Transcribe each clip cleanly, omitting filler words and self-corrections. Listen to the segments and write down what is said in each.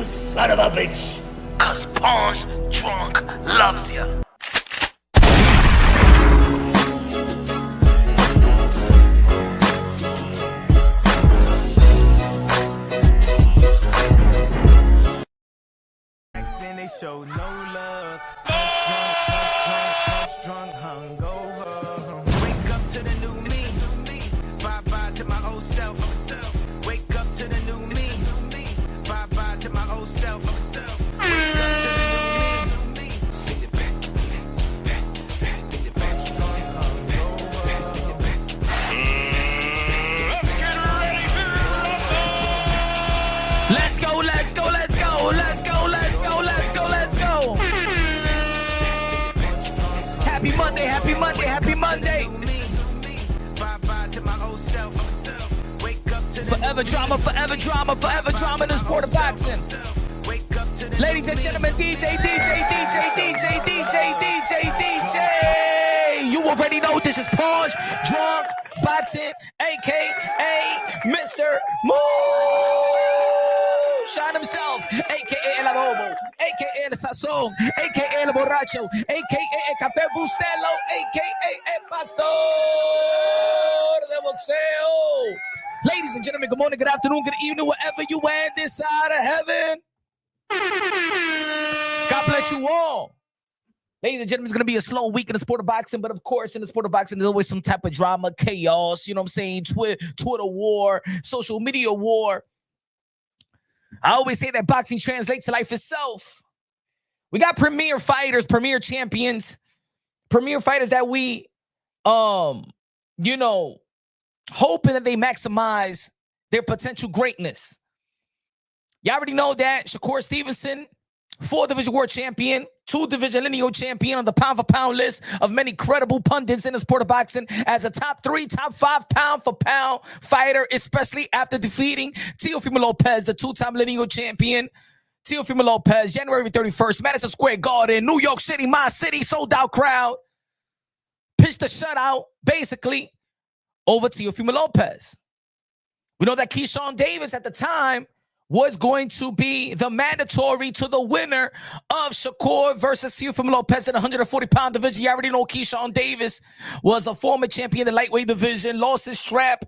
son of a bitch. Cause Pawn's drunk loves ya. They show no love. Drunk, hungover. Wake up to the new me. Bye-bye to my old self. Wake up to the new me. Bye-bye to my old self. Wake up to the new me. Spin it back, spin it back. Let's get ready to rumble. Let's go, let's go, let's go, let's go, let's go, let's go, let's go. Happy Monday, happy Monday, happy Monday. Bye-bye to my old self. Wake up to the Forever drama, forever drama, forever drama in the sport of boxing. Wake up to the Ladies and gentlemen, DJ. You already know this is Pawn's Drunk Boxing, a.k.a. Mr. Moonshine himself, a.k.a. El Adobo, a.k.a. El Sazón, a.k.a. El Borracho, a.k.a. El Café Bustelo, a.k.a. El Pastor de Boxeo. Ladies and gentlemen, good morning, good afternoon, good evening, wherever you are this side of heaven. God bless you all. Ladies and gentlemen, it's going to be a slow week in the sport of boxing, but of course, in the sport of boxing, there's always some type of drama, chaos, you know what I'm saying, Twitter war, social media war. I always say that boxing translates to life itself. We got premier fighters, premier champions, premier fighters that we, hoping that they maximize their potential greatness. You already know that Shakur Stevenson, 4-division world champion, 2-division lineal champion on the pound-for-pound list of many credible pundits in the sport of boxing as a top 3, top 5 pound-for-pound fighter, especially after defeating Teofimo Lopez, the 2-time lineal champion. Teofimo Lopez, January 31st, Madison Square Garden, New York City, my city, sold-out crowd. Pitched a shutout, basically, over Teofimo Lopez. We know that Keyshawn Davis at the time was going to be the mandatory to the winner of Shakur versus Teofimo Lopez in the 140-pound division. You already know Keyshawn Davis was a former champion in the lightweight division, lost his strap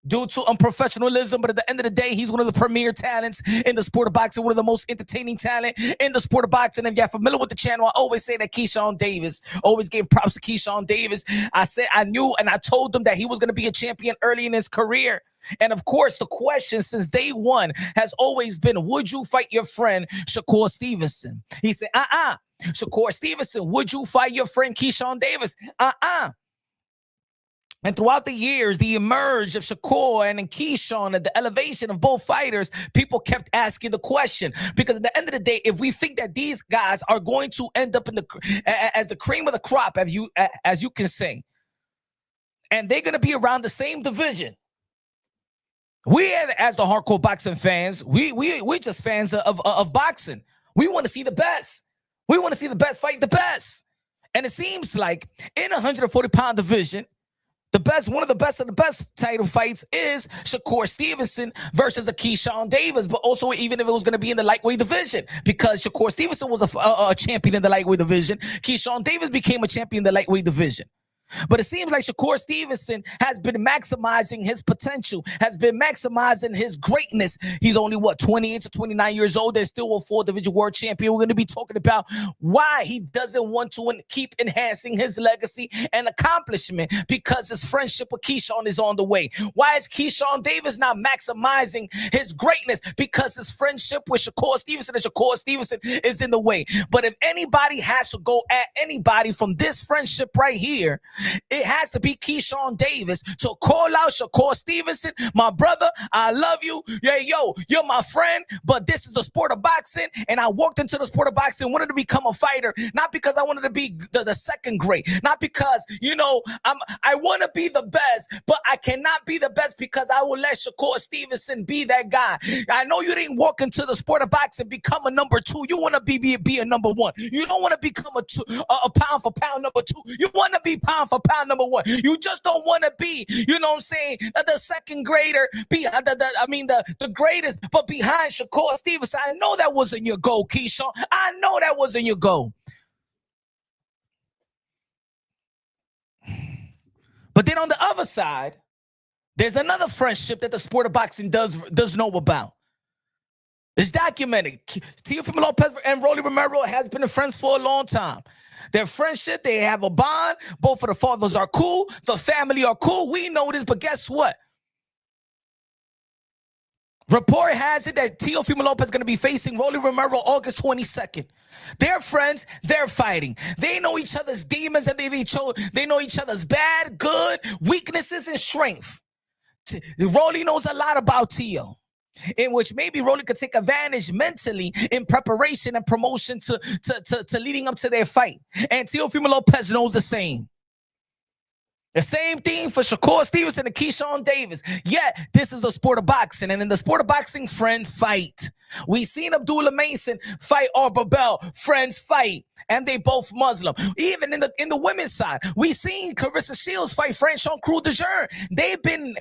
due to unprofessionalism, but at the end of the day, he's one of the premier talents in the sport of boxing, one of the most entertaining talent in the sport of boxing. If you're familiar with the channel, I always say that Keyshawn Davis, always gave props to Keyshawn Davis. I knew and I told them that he was going to be a champion early in his career. And of course, the question since day one has always been, would you fight your friend Shakur Stevenson? He said, Shakur Stevenson, would you fight your friend Keyshawn Davis? And throughout the years, the emerge of Shakur and Keyshawn and the elevation of both fighters, people kept asking the question. Because at the end of the day, if we think that these guys are going to end up in as the cream of the crop, as you can say, and they're going to be around the same division, we, as the hardcore boxing fans, we're just fans of boxing. We want to see the best. We want to see the best fight the best. And it seems like in a 140-pound division, one of the best title fights is Shakur Stevenson versus a Keyshawn Davis, but also even if it was going to be in the lightweight division, because Shakur Stevenson was a champion in the lightweight division, Keyshawn Davis became a champion in the lightweight division. But it seems like Shakur Stevenson has been maximizing his potential, has been maximizing his greatness. He's only, 28 to 29 years old. There's still a 4-division world champion. We're going to be talking about why he doesn't want to keep enhancing his legacy and accomplishment, because his friendship with Keyshawn is on the way. Why is Keyshawn Davis not maximizing his greatness? Because his friendship with Shakur Stevenson is in the way. But if anybody has to go at anybody from this friendship right here, it has to be Keyshawn Davis to call out Shakur Stevenson. My brother, I love you. Yeah, you're my friend, but this is the sport of boxing, and I walked into the sport of boxing, wanted to become a fighter, not because I wanted to be the second great, not because, I want to be the best, but I cannot be the best because I will let Shakur Stevenson be that guy. I know you didn't walk into the sport of boxing, become a number 2. You want to be a number 1. You don't want to become a pound for pound number 2. You want to be pound pound for pound number one. You just don't want to be, you know what I'm saying, the second grader, the greatest, but behind Shakur Stevenson. I know that wasn't your goal, Keyshawn. I know that wasn't your goal. But then on the other side, there's another friendship that the sport of boxing does know about. It's documented. Teofimo Lopez and Rolly Romero has been friends for a long time. Their friendship, they have a bond. Both of the fathers are cool. The family are cool. We know this, but guess what? Report has it that Teofimo Lopez is going to be facing Rolly Romero August 22nd. They're friends. They're fighting. They know each other's demons, and they know each other's bad, good, weaknesses, and strength. Rolly knows a lot about Teo, in which maybe Rolly could take advantage mentally in preparation and promotion to leading up to their fight. And Teofimo Lopez knows the same. The same thing for Shakur Stevenson and Keyshawn Davis. Yet, this is the sport of boxing. And in the sport of boxing, friends fight. We seen Abdullah Mason fight Arbor Bell. Friends fight. And they both Muslim. Even in the women's side, we seen Clarissa Shields fight Franchon Crew de Jure. They've been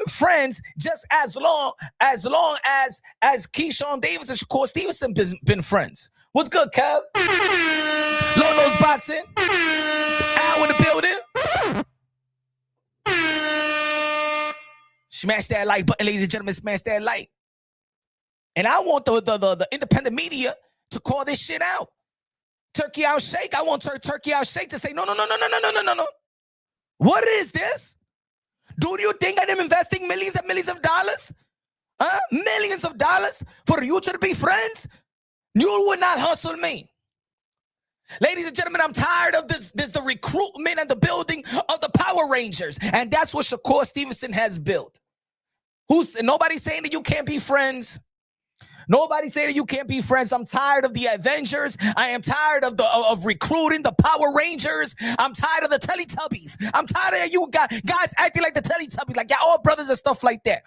friends just as long as Keyshawn Davis and Shakur Stevenson been friends. What's good, Kev? Lolo's Boxing. Al in the building. Smash that like button, ladies and gentlemen. Smash that like. And I want the independent media to call this shit out. Turkey Out Shake. I want Turkey Out Shake to say, no. What is this? Do you think I'm investing millions and millions of dollars? Millions of dollars for you to be friends? You would not hustle me. Ladies and gentlemen, I'm tired of the recruitment and the building of the Power Rangers. And that's what Shakur Stevenson has built. Nobody's saying that you can't be friends. Nobody's saying that you can't be friends. I'm tired of the Avengers. I am tired of recruiting the Power Rangers. I'm tired of the Teletubbies. I'm tired of you guys acting like the Teletubbies, like y'all all brothers and stuff like that.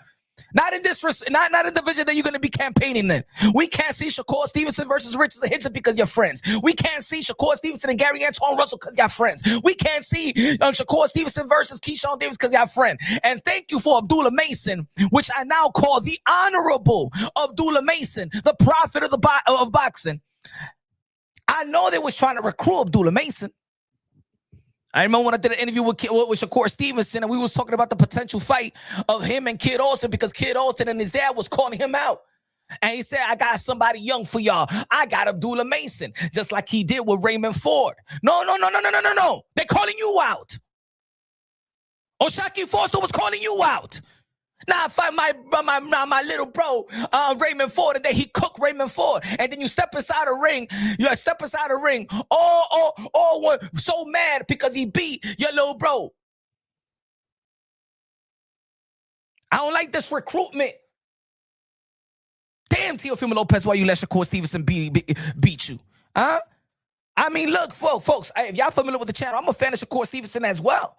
Not in this, not in the vision that you're going to be campaigning in. We can't see Shakur Stevenson versus Richard Hitchens because you're friends. We can't see Shakur Stevenson and Gary Antoine Russell because you're friends. We can't see Shakur Stevenson versus Keyshawn Davis because you're friend. And thank you for Abdullah Mason, which I now call the Honorable Abdullah Mason, the prophet of boxing. I know they was trying to recruit Abdullah Mason. I remember when I did an interview with Shakur Stevenson, and we was talking about the potential fight of him and Kid Austin because Kid Austin and his dad was calling him out. And he said, I got somebody young for y'all. I got Abdullah Mason, just like he did with Raymond Ford. No. They're calling you out. Oshaki Foster was calling you out. Now I fight my little bro, Raymond Ford, and then he cooked Raymond Ford. And then you step inside a ring. All so mad because he beat your little bro. I don't like this recruitment. Damn, Teofimo Lopez, why you let Shakur Stevenson beat you? Huh? I mean, look, folks, if y'all familiar with the channel, I'm a fan of Shakur Stevenson as well.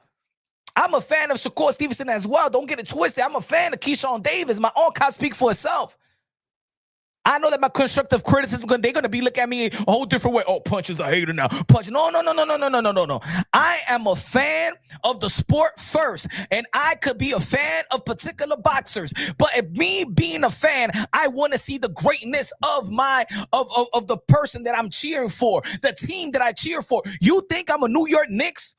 I'm a fan of Shakur Stevenson as well. Don't get it twisted. I'm a fan of Keyshawn Davis. My own can't speak for itself. I know that my constructive criticism, they're going to be looking at me a whole different way. Oh, Punch is a hater now. Punch. No. I am a fan of the sport first, and I could be a fan of particular boxers. But if me being a fan, I want to see the greatness of of the person that I'm cheering for, the team that I cheer for. You think I'm a New York Knicks?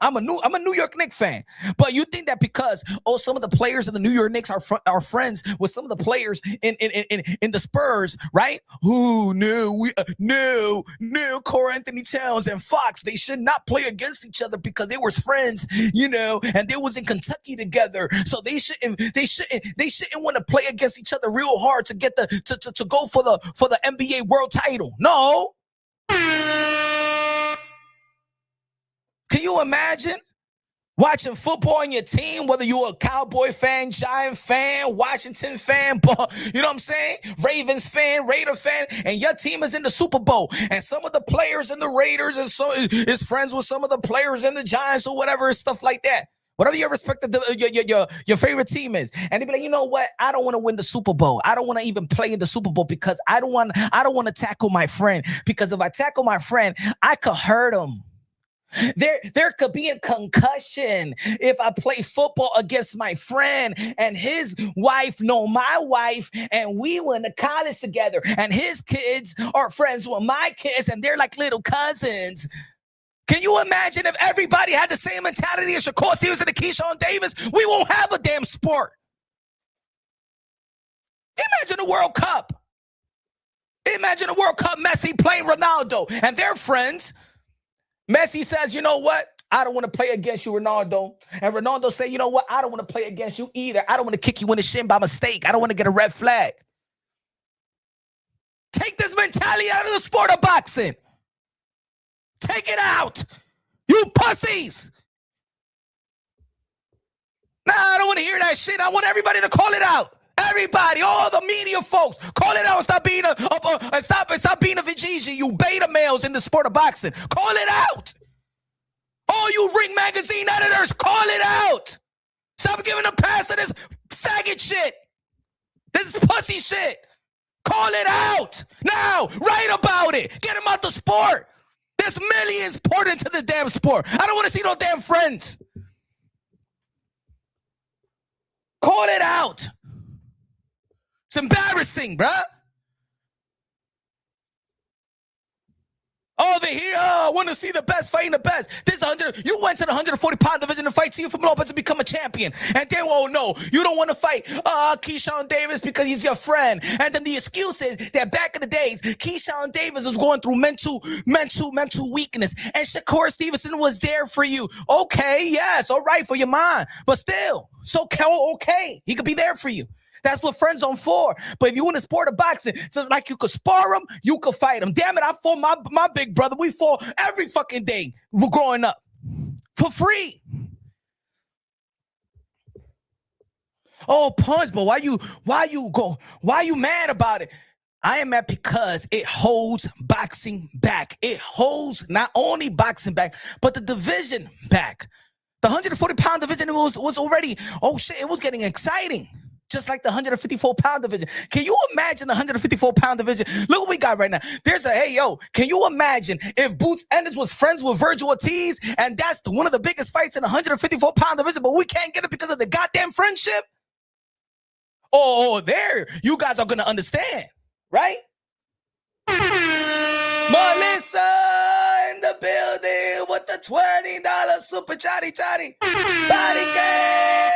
I'm a New York Knicks fan, but you think that because some of the players in the New York Knicks are friends with some of the players in the Spurs, right? Ooh, no, Karl Anthony Towns and Fox, they should not play against each other because they were friends, and they was in Kentucky together, so they shouldn't want to play against each other real hard to get to go for the NBA world title. No. Can you imagine watching football on your team, whether you're a Cowboy fan, Giant fan, Washington fan, you know what I'm saying? Ravens fan, Raider fan, and your team is in the Super Bowl, and some of the players in the Raiders is friends with some of the players in the Giants or whatever, stuff like that. Whatever your respective your favorite team is, and they be like, you know what? I don't want to win the Super Bowl. I don't want to even play in the Super Bowl because I don't want to tackle my friend, because if I tackle my friend, I could hurt him. There could be a concussion if I play football against my friend and his wife know my wife and we went to college together and his kids are friends with my kids and they're like little cousins. Can you imagine if everybody had the same mentality as Shakur Stevenson and Keyshawn Davis? We won't have a damn sport. Imagine the World Cup. Imagine the World Cup, Messi playing Ronaldo and they're friends. Messi says, you know what? I don't want to play against you, Ronaldo. And Ronaldo say, you know what? I don't want to play against you either. I don't want to kick you in the shin by mistake. I don't want to get a red flag. Take this mentality out of the sport of boxing. Take it out. You pussies. Nah, I don't want to hear that shit. I want everybody to call it out. Everybody, all the media folks, call it out. Stop being stop being a Vijiji, you beta males in the sport of boxing. Call it out. All you Ring Magazine editors, call it out. Stop giving a pass to this faggot shit. This is pussy shit. Call it out. Now, write about it. Get him out the sport. There's millions poured into the damn sport. I don't want to see no damn friends. Call it out. It's embarrassing, bruh. Over here, I want to see the best fighting the best. You went to the 140-pound division to fight Teofimo Lopez and become a champion. And then, oh no, you don't want to fight Keyshawn Davis because he's your friend. And then the excuse is that back in the days, Keyshawn Davis was going through mental weakness. And Shakur Stevenson was there for you. Okay, yes, all right, for your mind. But still, so okay, he could be there for you. That's what friends are for. But if you in the sport of boxing, just like you could spar him, you could fight him. Damn it, I fought my big brother. We fought every fucking day growing up for free. Oh, Punch, but why you mad about it? I am mad because it holds boxing back. It holds not only boxing back, but the division back. The 140-pound division was already, oh shit, it was getting exciting. Just like the 154-pound division. Can you imagine the 154-pound division? Look what we got right now. Can you imagine if Boots Ennis was friends with Virgil Ortiz and that's one of the biggest fights in the 154-pound division, but we can't get it because of the goddamn friendship? Oh, there, you guys are going to understand, right? Melissa in the building with the $20 super chatty. Body game.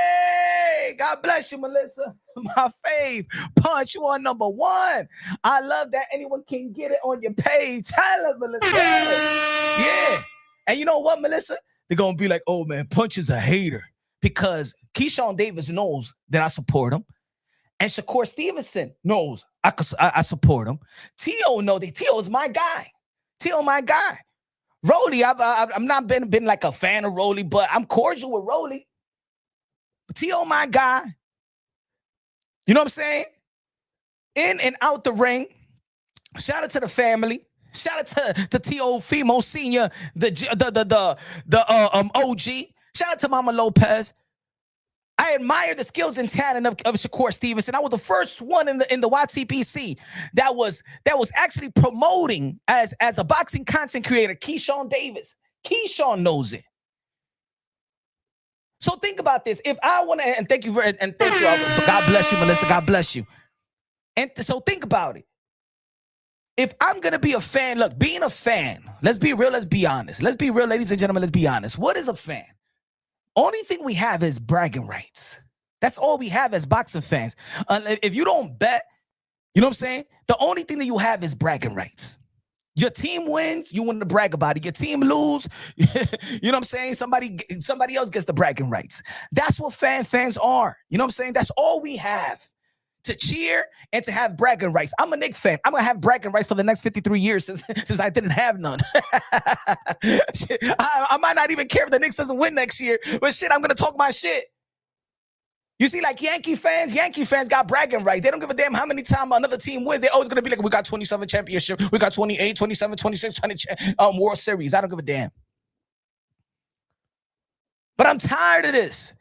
God bless you, Melissa. My fave. Punch, you on number one. I love that anyone can get it on your page. Tell her, Melissa. Yeah. And you know what, Melissa? They're going to be like, oh, man, Punch is a hater. Because Keyshawn Davis knows that I support him. And Shakur Stevenson knows I support him. Teo knows that Teo is my guy. Rolly, I've not been like a fan of Rolly, but I'm cordial with Rolly. Teo, my guy. You know what I'm saying? In and out the ring. Shout out to the family. Shout out to Teofimo Senior, the OG. Shout out to Mama Lopez. I admire the skills and talent of Shakur Stevenson. I was the first one in the YTBC that was actually promoting as a boxing content creator, Keyshawn Davis. Keyshawn knows it. So think about this. If I want to, and thank you, God bless you, Melissa. God bless you. And so think about it. If I'm going to be a fan, look, being a fan, let's be real, let's be honest. Let's be real, ladies and gentlemen, let's be honest. What is a fan? Only thing we have is bragging rights. That's all we have as boxing fans. If you don't bet, you know what I'm saying? The only thing that you have is bragging rights. Your team wins, you want to brag about it. Your team lose, you know what I'm saying? Somebody else gets the bragging rights. That's what fans are. You know what I'm saying? That's all we have. To cheer and to have bragging rights. I'm a Knicks fan. I'm going to have bragging rights for the next 53 years since I didn't have none. I might not even care if the Knicks doesn't win next year, but shit, I'm going to talk my shit. You see, like Yankee fans got bragging rights. They don't give a damn how many times another team wins. They're always going to be like, we got 27 championships. We got 28, 27, 26, 20 World Series. I don't give a damn. But I'm tired of this.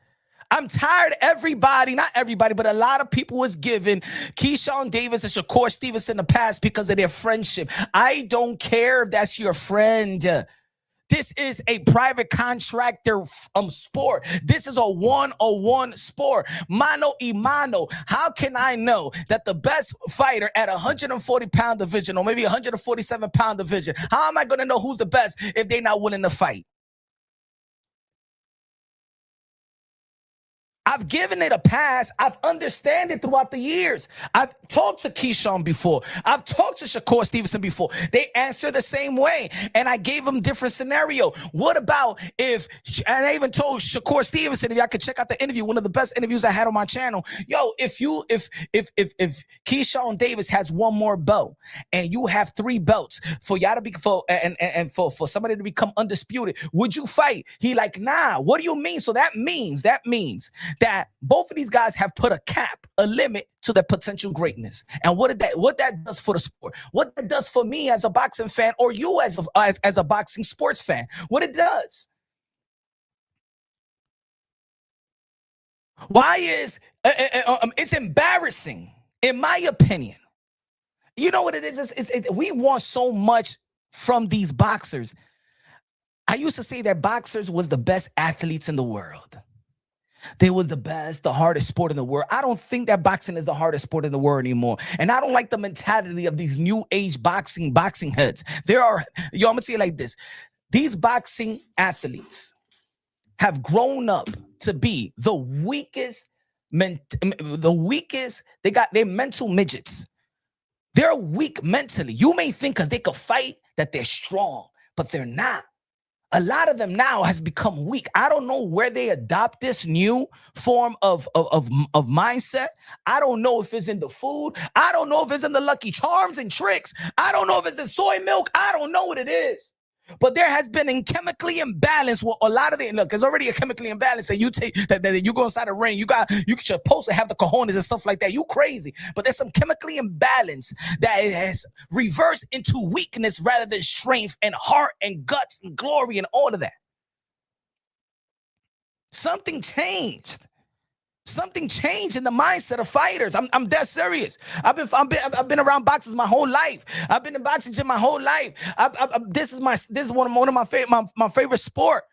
I'm tired of everybody, not everybody, but a lot of people was giving Keyshawn Davis and Shakur Stevenson the pass because of their friendship. I don't care if that's your friend. This is a private contractor sport. This is a one-on-one sport. Mano y mano. How can I know that the best fighter at 140-pound division or maybe 147-pound division, how am I going to know who's the best if they're not willing to fight? I've given it a pass. I've understand it throughout the years. I've talked to Keyshawn before. I've talked to Shakur Stevenson before. They answer the same way, and I gave them different scenario. What about if, and I even told Shakur Stevenson, if y'all could check out the interview, one of the best interviews I had on my channel. Yo, if Keyshawn Davis has one more belt and you have 3 belts for y'all to be for somebody to become undisputed, would you fight? He like, nah. What do you mean? So that means that both of these guys have put a cap, a limit to their potential greatness. And what that does for the sport, what that does for me as a boxing fan, or you as a boxing sports fan, what it does. Why is it's embarrassing, in my opinion. You know what it is? We want so much from these boxers. I used to say that boxers was the best athletes in the world. They was the best, the hardest sport in the world. I don't think that boxing is the hardest sport in the world anymore. And I don't like the mentality of these new age boxing heads. I'm gonna say it like this. These boxing athletes have grown up to be the weakest, they're mental midgets. They're weak mentally. You may think because they could fight that they're strong, but they're not. A lot of them now has become weak. I don't know where they adopt this new form of mindset. I don't know if it's in the food. I don't know if it's in the Lucky Charms and tricks. I don't know if it's the soy milk. I don't know what it is. But there has been a chemically imbalance with a lot of the look. There's already a chemically imbalance that you take that you go inside the ring. You're supposed to have the cojones and stuff like that. You crazy, but there's some chemically imbalance that it has reversed into weakness rather than strength and heart and guts and glory and all of that. Something changed. Something changed in the mindset of fighters. I'm dead serious. I've been around boxers my whole life. I've been in boxing gym my whole life. This is one of my favorite sport.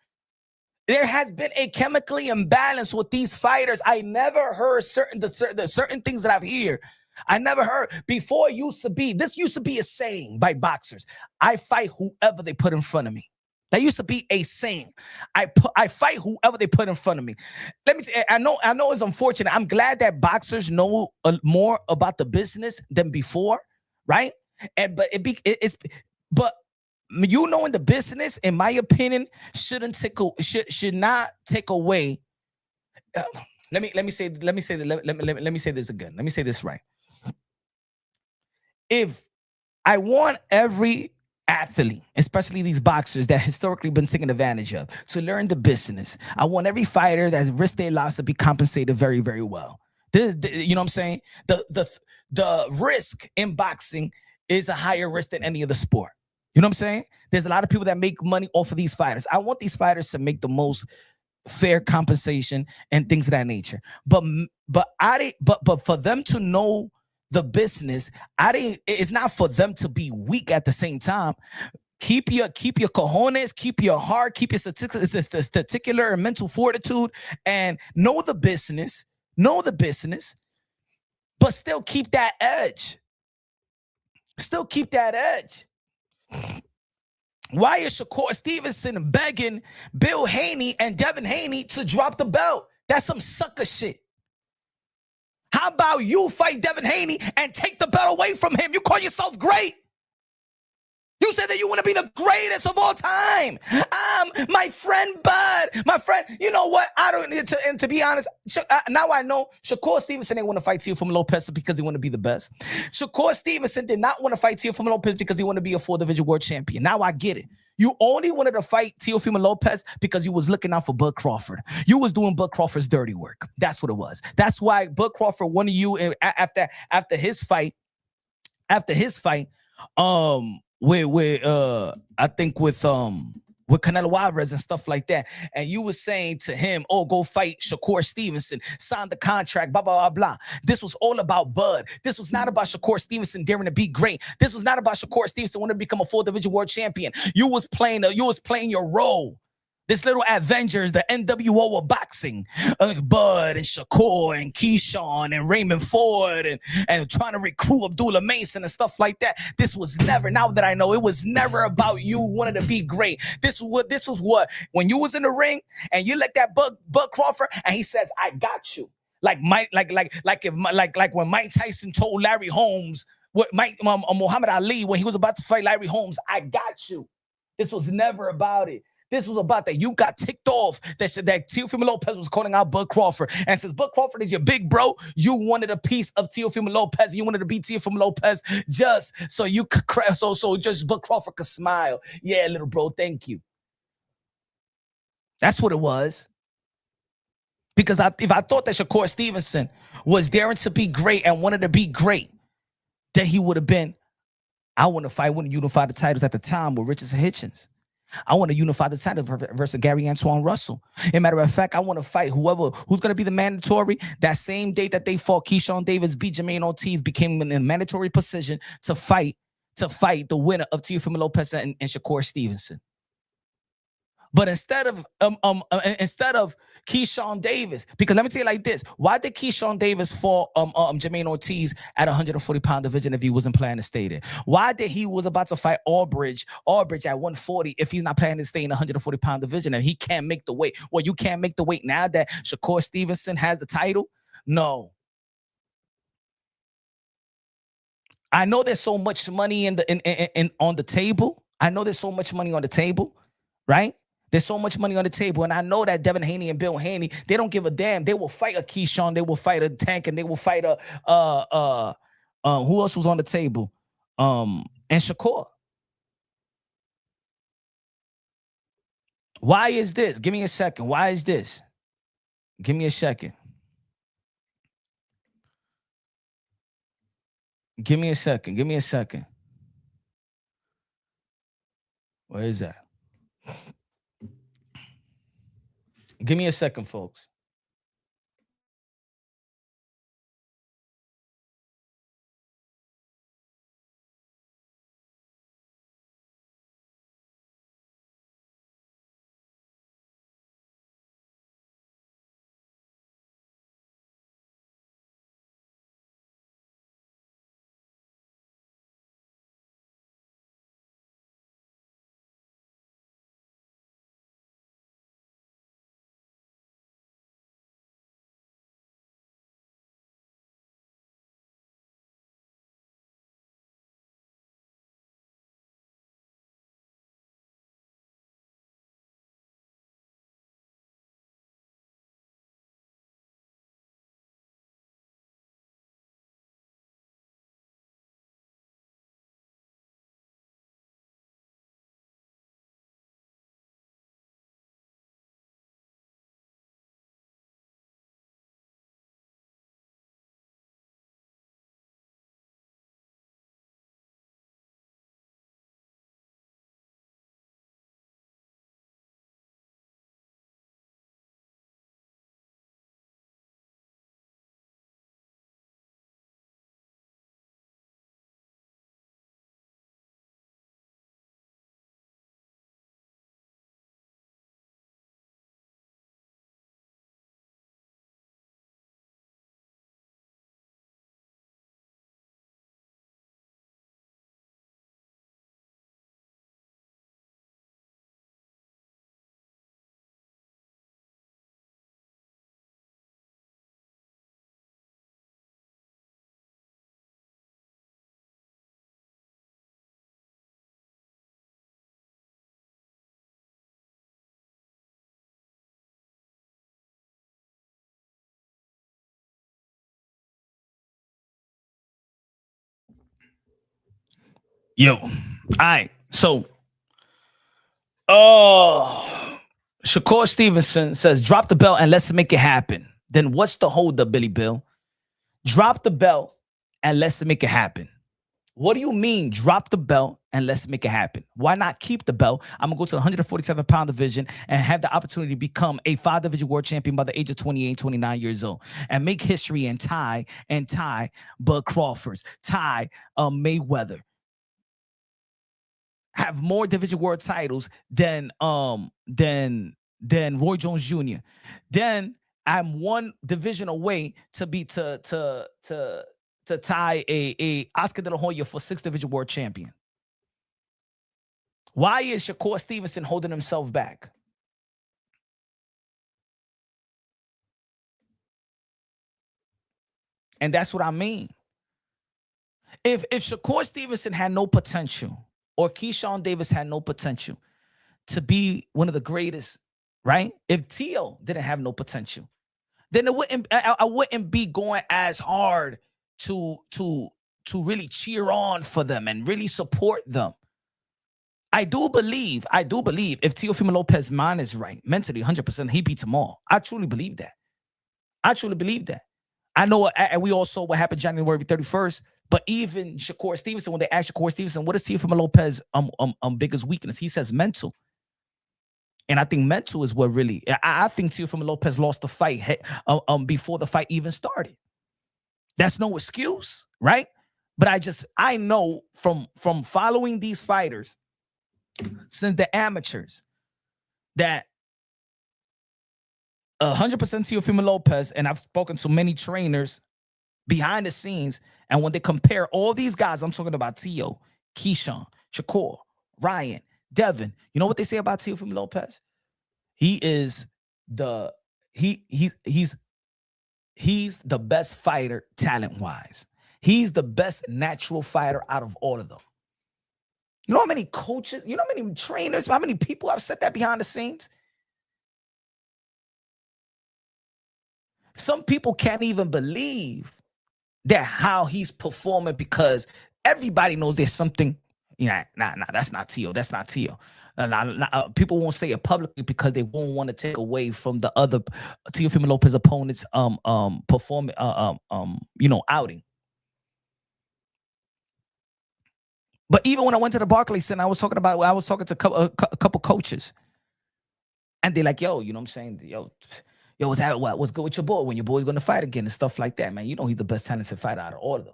There has been a chemically imbalance with these fighters. I never heard certain things that I've heard. I never heard before. This used to be a saying by boxers. I fight whoever they put in front of me. That used to be a saying. I fight whoever they put in front of me. Let me say, I know it's unfortunate. I'm glad that boxers know more about the business than before, right? But you know, in the business, in my opinion, should not take away. Let me say this again. Let me say this right. If I want every athlete, especially these boxers that historically been taken advantage of, to learn the business, I want every fighter that risks their lives to be compensated very, very well. You know what I'm saying? The risk in boxing is a higher risk than any other sport. You know what I'm saying? There's a lot of people that make money off of these fighters. I want these fighters to make the most fair compensation and things of that nature. But for them to know the business, it's not for them to be weak at the same time. Keep your cojones, keep your heart, keep your statistical and mental fortitude, and know the business, but still keep that edge. Still keep that edge. Why is Shakur Stevenson begging Bill Haney and Devin Haney to drop the belt? That's some sucker shit. How about you fight Devin Haney and take the belt away from him? You call yourself great. You said that you want to be the greatest of all time. My friend Bud, my friend. You know what? I don't need to. And to be honest, now I know Shakur Stevenson didn't want to fight Teofimo Lopez because he wanted to be the best. Shakur Stevenson did not want to fight Teofimo Lopez because he wanted to be a 4-division world champion. Now I get it. You only wanted to fight Teofimo Lopez because you was looking out for Bud Crawford. You was doing Bud Crawford's dirty work. That's what it was. That's why Bud Crawford wanted you after his fight. After his fight, I think with with Canelo Alvarez and stuff like that. And you were saying to him, oh, go fight Shakur Stevenson, sign the contract, blah, blah, blah, blah. This was all about Bud. This was not about Shakur Stevenson daring to be great. This was not about Shakur Stevenson wanting to become a full division world champion. You was playing your role. This little Avengers, the NWO of boxing, Bud and Shakur and Keyshawn and Raymond Ford and trying to recruit Abdullah Mason and stuff like that. This was never, now that I know, it was never about you wanting to be great. This was what, when you was in the ring and you let that Bud Crawford and he says, I got you. Like when Mike Tyson told Larry Holmes, Muhammad Ali, when he was about to fight Larry Holmes, I got you. This was never about it. This was about that you got ticked off that Teofimo Lopez was calling out Bud Crawford. And since Bud Crawford is your big bro, you wanted a piece of Teofimo Lopez. You wanted to beat Teofimo Lopez just so you could just Bud Crawford could smile. Yeah, little bro, thank you. That's what it was. Because if I thought that Shakur Stevenson was daring to be great and wanted to be great, then he would have been, I want to fight, wouldn't unify the titles at the time with Richardson Hitchens. I want to unify the title versus Gary Antoine Russell. As a matter of fact, I want to fight who's going to be the mandatory. That same date that they fought, Keyshawn Davis beat Jermaine Ortiz, became in a mandatory position to fight the winner of Teofimo Lopez and Shakur Stevenson. But instead of Keyshawn Davis, because let me tell you like this, why did Keyshawn Davis fall Jermaine Ortiz at 140-pound division if he wasn't planning to stay there? Why did he was about to fight Albridge at 140 if he's not planning to stay in the 140-pound division and he can't make the weight? Well, you can't make the weight now that Shakur Stevenson has the title? No. I know there's so much money on the table. I know there's so much money on the table, right? There's so much money on the table, and I know that Devin Haney and Bill Haney, they don't give a damn. They will fight a Keyshawn, they will fight a Tank, and they will fight a who else was on the table? And Shakur. Why is this? Give me a second. Why is this? Give me a second. Give me a second. Give me a second. Where is that? Give me a second, folks. Yo, all right. So, Shakur Stevenson says, drop the belt and let's make it happen. Then what's the holdup, Billy Bill? Drop the belt and let's make it happen. What do you mean, drop the belt and let's make it happen. Why not keep the belt? I'm going to go to the 147-pound division and have the opportunity to become a 5-division world champion by the age of 28, 29 years old and make history and tie Bud Crawford's, tie Mayweather. Have more division world titles than Roy Jones Jr. Then I'm one division away to be to tie a Oscar De La Hoya for 6th division world champion. Why is Shakur Stevenson holding himself back? And that's what I mean. If Shakur Stevenson had no potential, or Keyshawn Davis had no potential to be one of the greatest, right? If Teo didn't have no potential, then I wouldn't be going as hard to really cheer on for them and really support them. I do believe if Teofimo Lopez's mind is right, mentally 100%, he beats them all. I truly believe that. I know, and we all saw what happened January 31st. But even Shakur Stevenson, when they asked Shakur Stevenson, what is Teofimo Lopez's biggest weakness? He says mental. And I think mental is what really, I think Teofimo Lopez lost the fight before the fight even started. That's no excuse, right? But I know from following these fighters since the amateurs that 100% Teofimo Lopez, and I've spoken to many trainers behind the scenes, and when they compare all these guys, I'm talking about Teo, Keyshawn, Shakur, Ryan, Devin. You know what they say about Teofimo Lopez? He is he's the best fighter talent-wise. He's the best natural fighter out of all of them. You know how many coaches, you know how many trainers, how many people have said that behind the scenes? Some people can't even believe that how he's performing, because everybody knows there's something. Nah, that's not Teo. That's not Teo. People won't say it publicly because they won't want to take away from the other Teofimo Lopez opponents performing outing. But even when I went to the Barclays Center, I was talking to a couple coaches, and they're like, yo, you know what I'm saying? Yo, what's good with your boy when your boy's going to fight again and stuff like that, man? You know he's the best talented fighter out of all of them.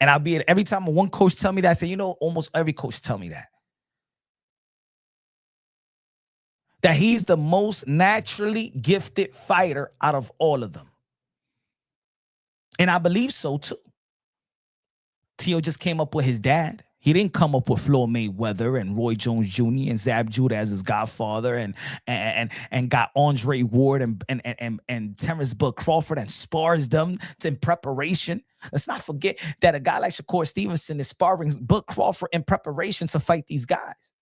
And every time one coach tell me that, I say, almost every coach tell me that he's the most naturally gifted fighter out of all of them. And I believe so too. Teo just came up with his dad. He didn't come up with Floyd Mayweather and Roy Jones Jr. and Zab Judah as his godfather and got Andre Ward and Terrence Bud Crawford and spars them in preparation. Let's not forget that a guy like Shakur Stevenson is sparring Bud Crawford in preparation to fight these guys.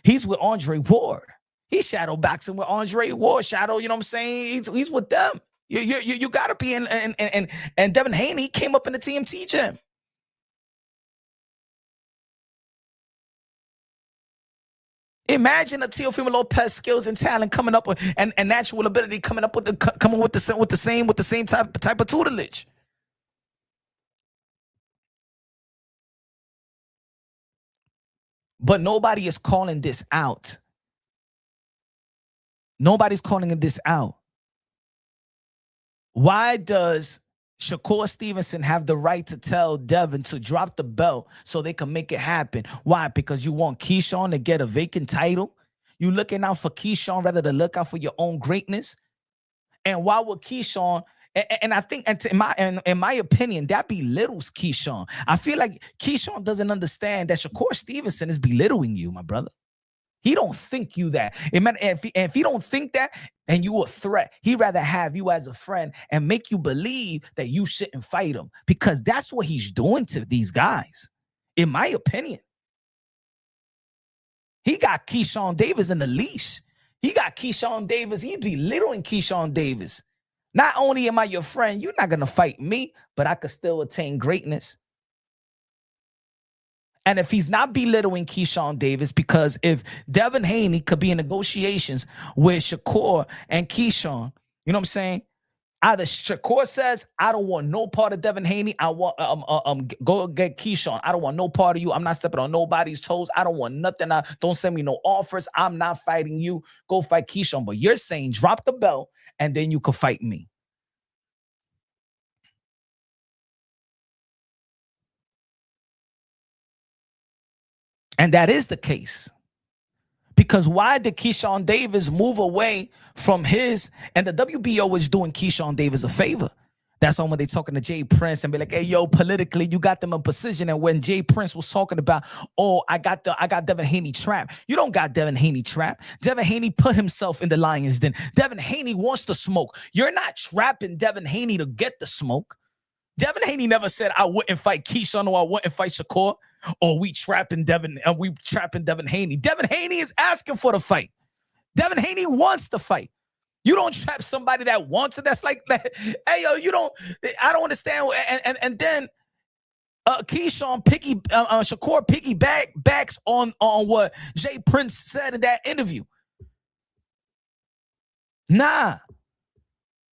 He's with Andre Ward. He's shadow boxing with Andre Ward. Shadow, you know what I'm saying? He's with them. You gotta be in, and Devin Haney came up in the TMT gym. Imagine a Teofimo Lopez skills and talent coming up with, and natural ability coming up with the same type of tutelage. But nobody is calling this out. Nobody's calling this out. Why does Shakur Stevenson have the right to tell Devin to drop the belt so they can make it happen? Why? Because you want Keyshawn to get a vacant title? You looking out for Keyshawn rather than look out for your own greatness? And why would Keyshawn? And I think, in my opinion, that belittles Keyshawn. I feel like Keyshawn doesn't understand that Shakur Stevenson is belittling you, my brother. He don't think you that. If he don't think that, and you a threat, he'd rather have you as a friend and make you believe that you shouldn't fight him, because that's what he's doing to these guys, in my opinion. He got Keyshawn Davis in the leash. He got Keyshawn Davis. He's belittling Keyshawn Davis. Not only am I your friend, you're not going to fight me, but I could still attain greatness. And if he's not belittling Keyshawn Davis, because if Devin Haney could be in negotiations with Shakur and Keyshawn, you know what I'm saying? Either Shakur says, I don't want no part of Devin Haney. I want go get Keyshawn. I don't want no part of you. I'm not stepping on nobody's toes. I don't want nothing. Don't send me no offers. I'm not fighting you. Go fight Keyshawn. But you're saying drop the belt and then you could fight me. And that is the case. Because why did Keyshawn Davis move away from his, and the WBO is doing Keyshawn Davis a favor. That's when they talking to Jay Prince and be like, hey, yo, politically, you got them in position. And when Jay Prince was talking about, oh, I got Devin Haney trapped. You don't got Devin Haney trapped. Devin Haney put himself in the lion's den. Devin Haney wants to smoke. You're not trapping Devin Haney to get the smoke. Devin Haney never said I wouldn't fight Keyshawn or I wouldn't fight Shakur. Or we trapping Devin Haney. Devin Haney is asking for the fight. Devin Haney wants the fight. You don't trap somebody that wants it. That's like that. Hey, yo, I don't understand. And then Keyshawn Shakur piggybacks on what Jay Prince said in that interview. Nah.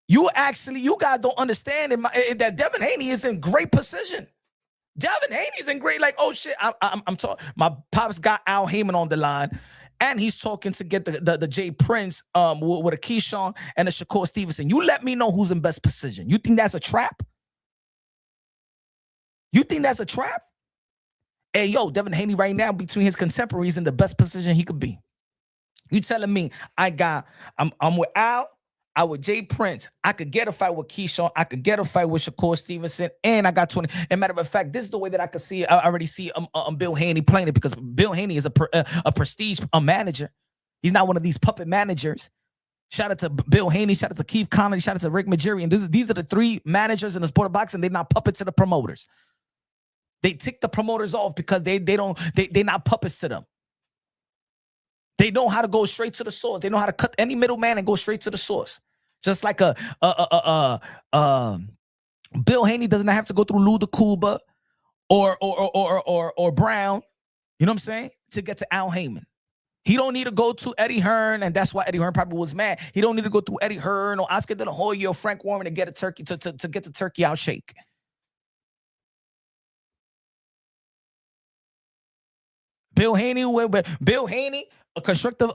You guys don't understand that Devin Haney is in great position. Devin Haney's in great, like, oh shit, I'm talking. My pops got Al Heyman on the line, and he's talking to get the Jay Prince with a Keyshawn and a Shakur Stevenson. You let me know who's in best position. You think that's a trap? You think that's a trap? Hey, yo, Devin Haney right now between his contemporaries in the best position he could be. You telling me I'm with Al? I with Jay Prince. I could get a fight with Keyshawn. I could get a fight with Shakur Stevenson, and I got 20. And matter of fact, this is the way that I could see it. I already see Bill Haney playing it because Bill Haney is a prestige manager. He's not one of these puppet managers. Shout out to Bill Haney. Shout out to Keith Connolly. Shout out to Rick Majiri. And these are the three managers in the sport of boxing. They're not puppets to the promoters. They tick the promoters off because they're not puppets to them. They know how to go straight to the source. They know how to cut any middleman and go straight to the source. Just like Bill Haney doesn't have to go through Lou DeCuba or Brown, you know what I'm saying, to get to Al Heyman. He don't need to go to Eddie Hearn, and that's why Eddie Hearn probably was mad. He don't need to go through Eddie Hearn or Oscar De La Hoya or Frank Warren to get a turkey to get the turkey out shake. Bill Haney, constructive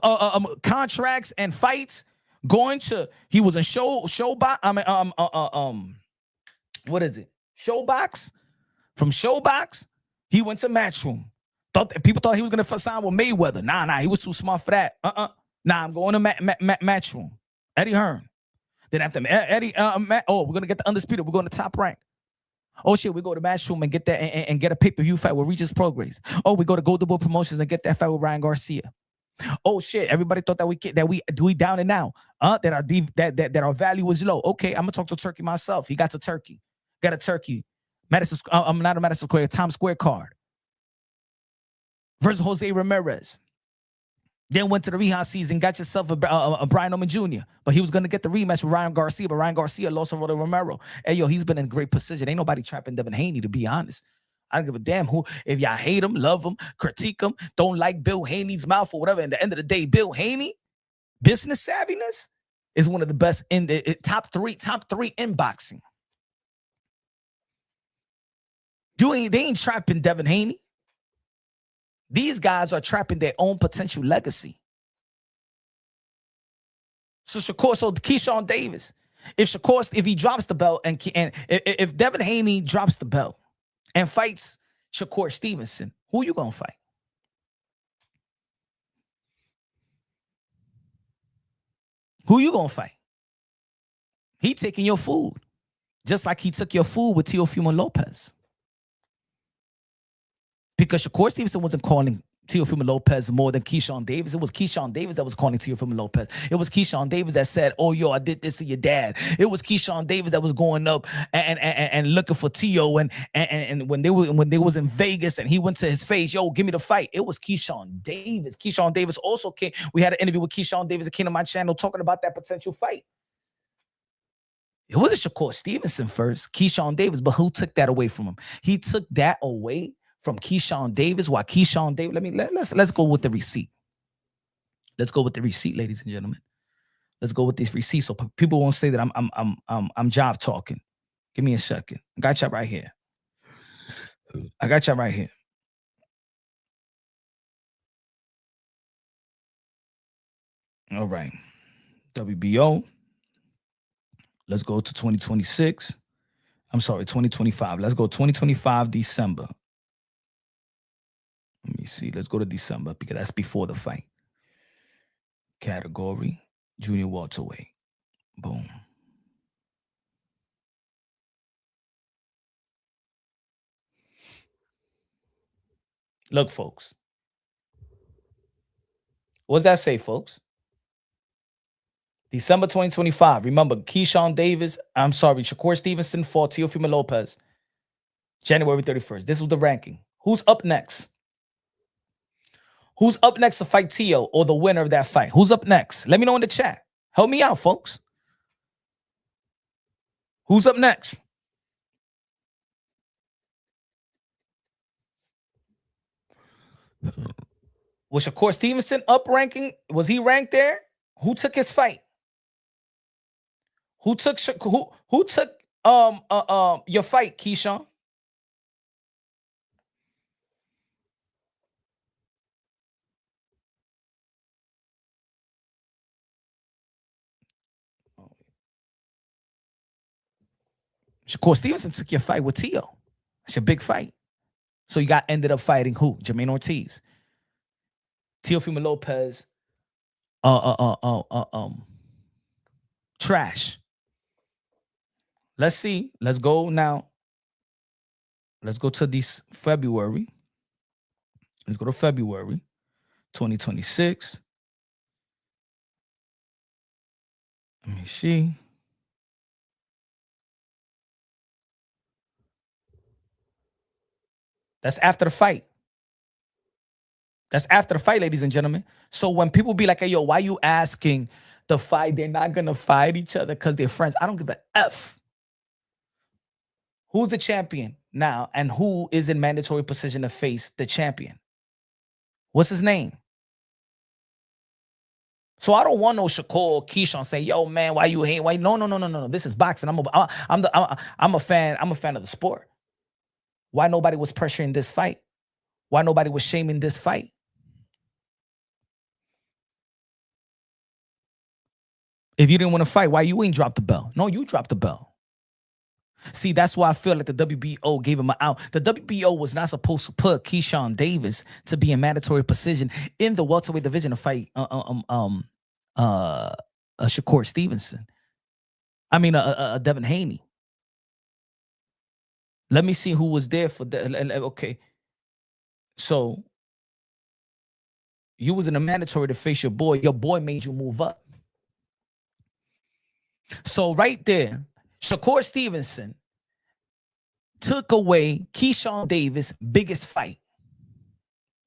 contracts and fights. He was in Showbox. What is it? Showbox. From Showbox, he went to Matchroom. People thought he was gonna sign with Mayweather. Nah, he was too smart for that. Nah, I'm going to Matchroom. Eddie Hearn. Then after Eddie, we're gonna get the Undisputed. We're going to Top Rank. Oh shit, we go to Matchroom and get that and get a pay-per-view fight with Regis Progress. Oh, we go to Golden Boy Promotions and get that fight with Ryan Garcia. Oh shit, everybody thought that we down and now. That our value is low. Okay, I'm gonna talk to Turkey myself. He got to Turkey. Got a Turkey. Madison. I'm not a Madison Square. Times Square card. Versus Jose Ramirez. Then went to the rehab season, got yourself a Brian Oman Jr. But he was going to get the rematch with Ryan Garcia, but Ryan Garcia lost to Romero. Hey, yo, he's been in great position. Ain't nobody trapping Devin Haney, to be honest. I don't give a damn who. If y'all hate him, love him, critique him, don't like Bill Haney's mouth or whatever. At the end of the day, Bill Haney, business savviness, is one of the best in the top three in boxing. They ain't trapping Devin Haney. These guys are trapping their own potential legacy. So Keyshawn Davis, if he drops the belt and if Devin Haney drops the belt and fights Shakur Stevenson, who you gonna fight? Who you gonna fight? He taking your food, just like he took your food with Teofimo Lopez. Because Shakur Stevenson wasn't calling Teofimo Lopez more than Keyshawn Davis. It was Keyshawn Davis that was calling Teofimo Lopez. It was Keyshawn Davis that said, oh, yo, I did this to your dad. It was Keyshawn Davis that was going up and looking for Teo. And when they was in Vegas and he went to his face, yo, give me the fight. It was Keyshawn Davis. Keyshawn Davis also came. We had an interview with Keyshawn Davis that came to my channel talking about that potential fight. It wasn't Shakur Stevenson first, Keyshawn Davis, but who took that away from him? He took that away from Keyshawn Davis. Why Keyshawn Davis? Let's go with the receipt. Let's go with the receipt, ladies and gentlemen. Let's go with these receipts so people won't say that I'm job talking. Give me a second. I got y'all right here. All right. WBO. Let's go to 2026. I'm sorry, 2025. Let's go 2025 December. Let me see. Let's go to December because that's before the fight. Category, junior welterweight. Boom. Look, folks. What does that say, folks? December 2025. Remember, Shakur Stevenson fought Teofimo Lopez. January 31st. This was the ranking. Who's up next? Who's up next to fight Teo or the winner of that fight? Who's up next? Let me know in the chat. Help me out, folks. Who's up next? Was Shakur Stevenson up ranking? Was he ranked there? Who took his fight? Who took your fight, Keyshawn? Shakur Stevenson took your fight with Teo. It's your big fight. So you ended up fighting who? Jermaine Ortiz. Teofimo Lopez. Trash. Let's see. Let's go now. Let's go to this February. Let's go to February 2026. Let me see. That's after the fight. That's after the fight, ladies and gentlemen. So when people be like, hey, yo, why you asking the fight? They're not going to fight each other because they're friends. I don't give a F. Who's the champion now and who is in mandatory position to face the champion? What's his name? So I don't want no Shakur or Keyshawn say, yo, man, why you hate? Why? No. This is boxing. I'm a fan. I'm a fan of the sport. Why nobody was pressuring this fight? Why nobody was shaming this fight? If you didn't want to fight, why you ain't dropped the bell? No, you dropped the bell. See, that's why I feel like the WBO gave him an out. The WBO was not supposed to put Keyshawn Davis to be in mandatory position in the welterweight division to fight Shakur Stevenson. I mean, Devin Haney. Let me see who was there for that. Okay. So you was in a mandatory to face your boy. Your boy made you move up. So right there, Shakur Stevenson took away Keyshawn Davis' biggest fight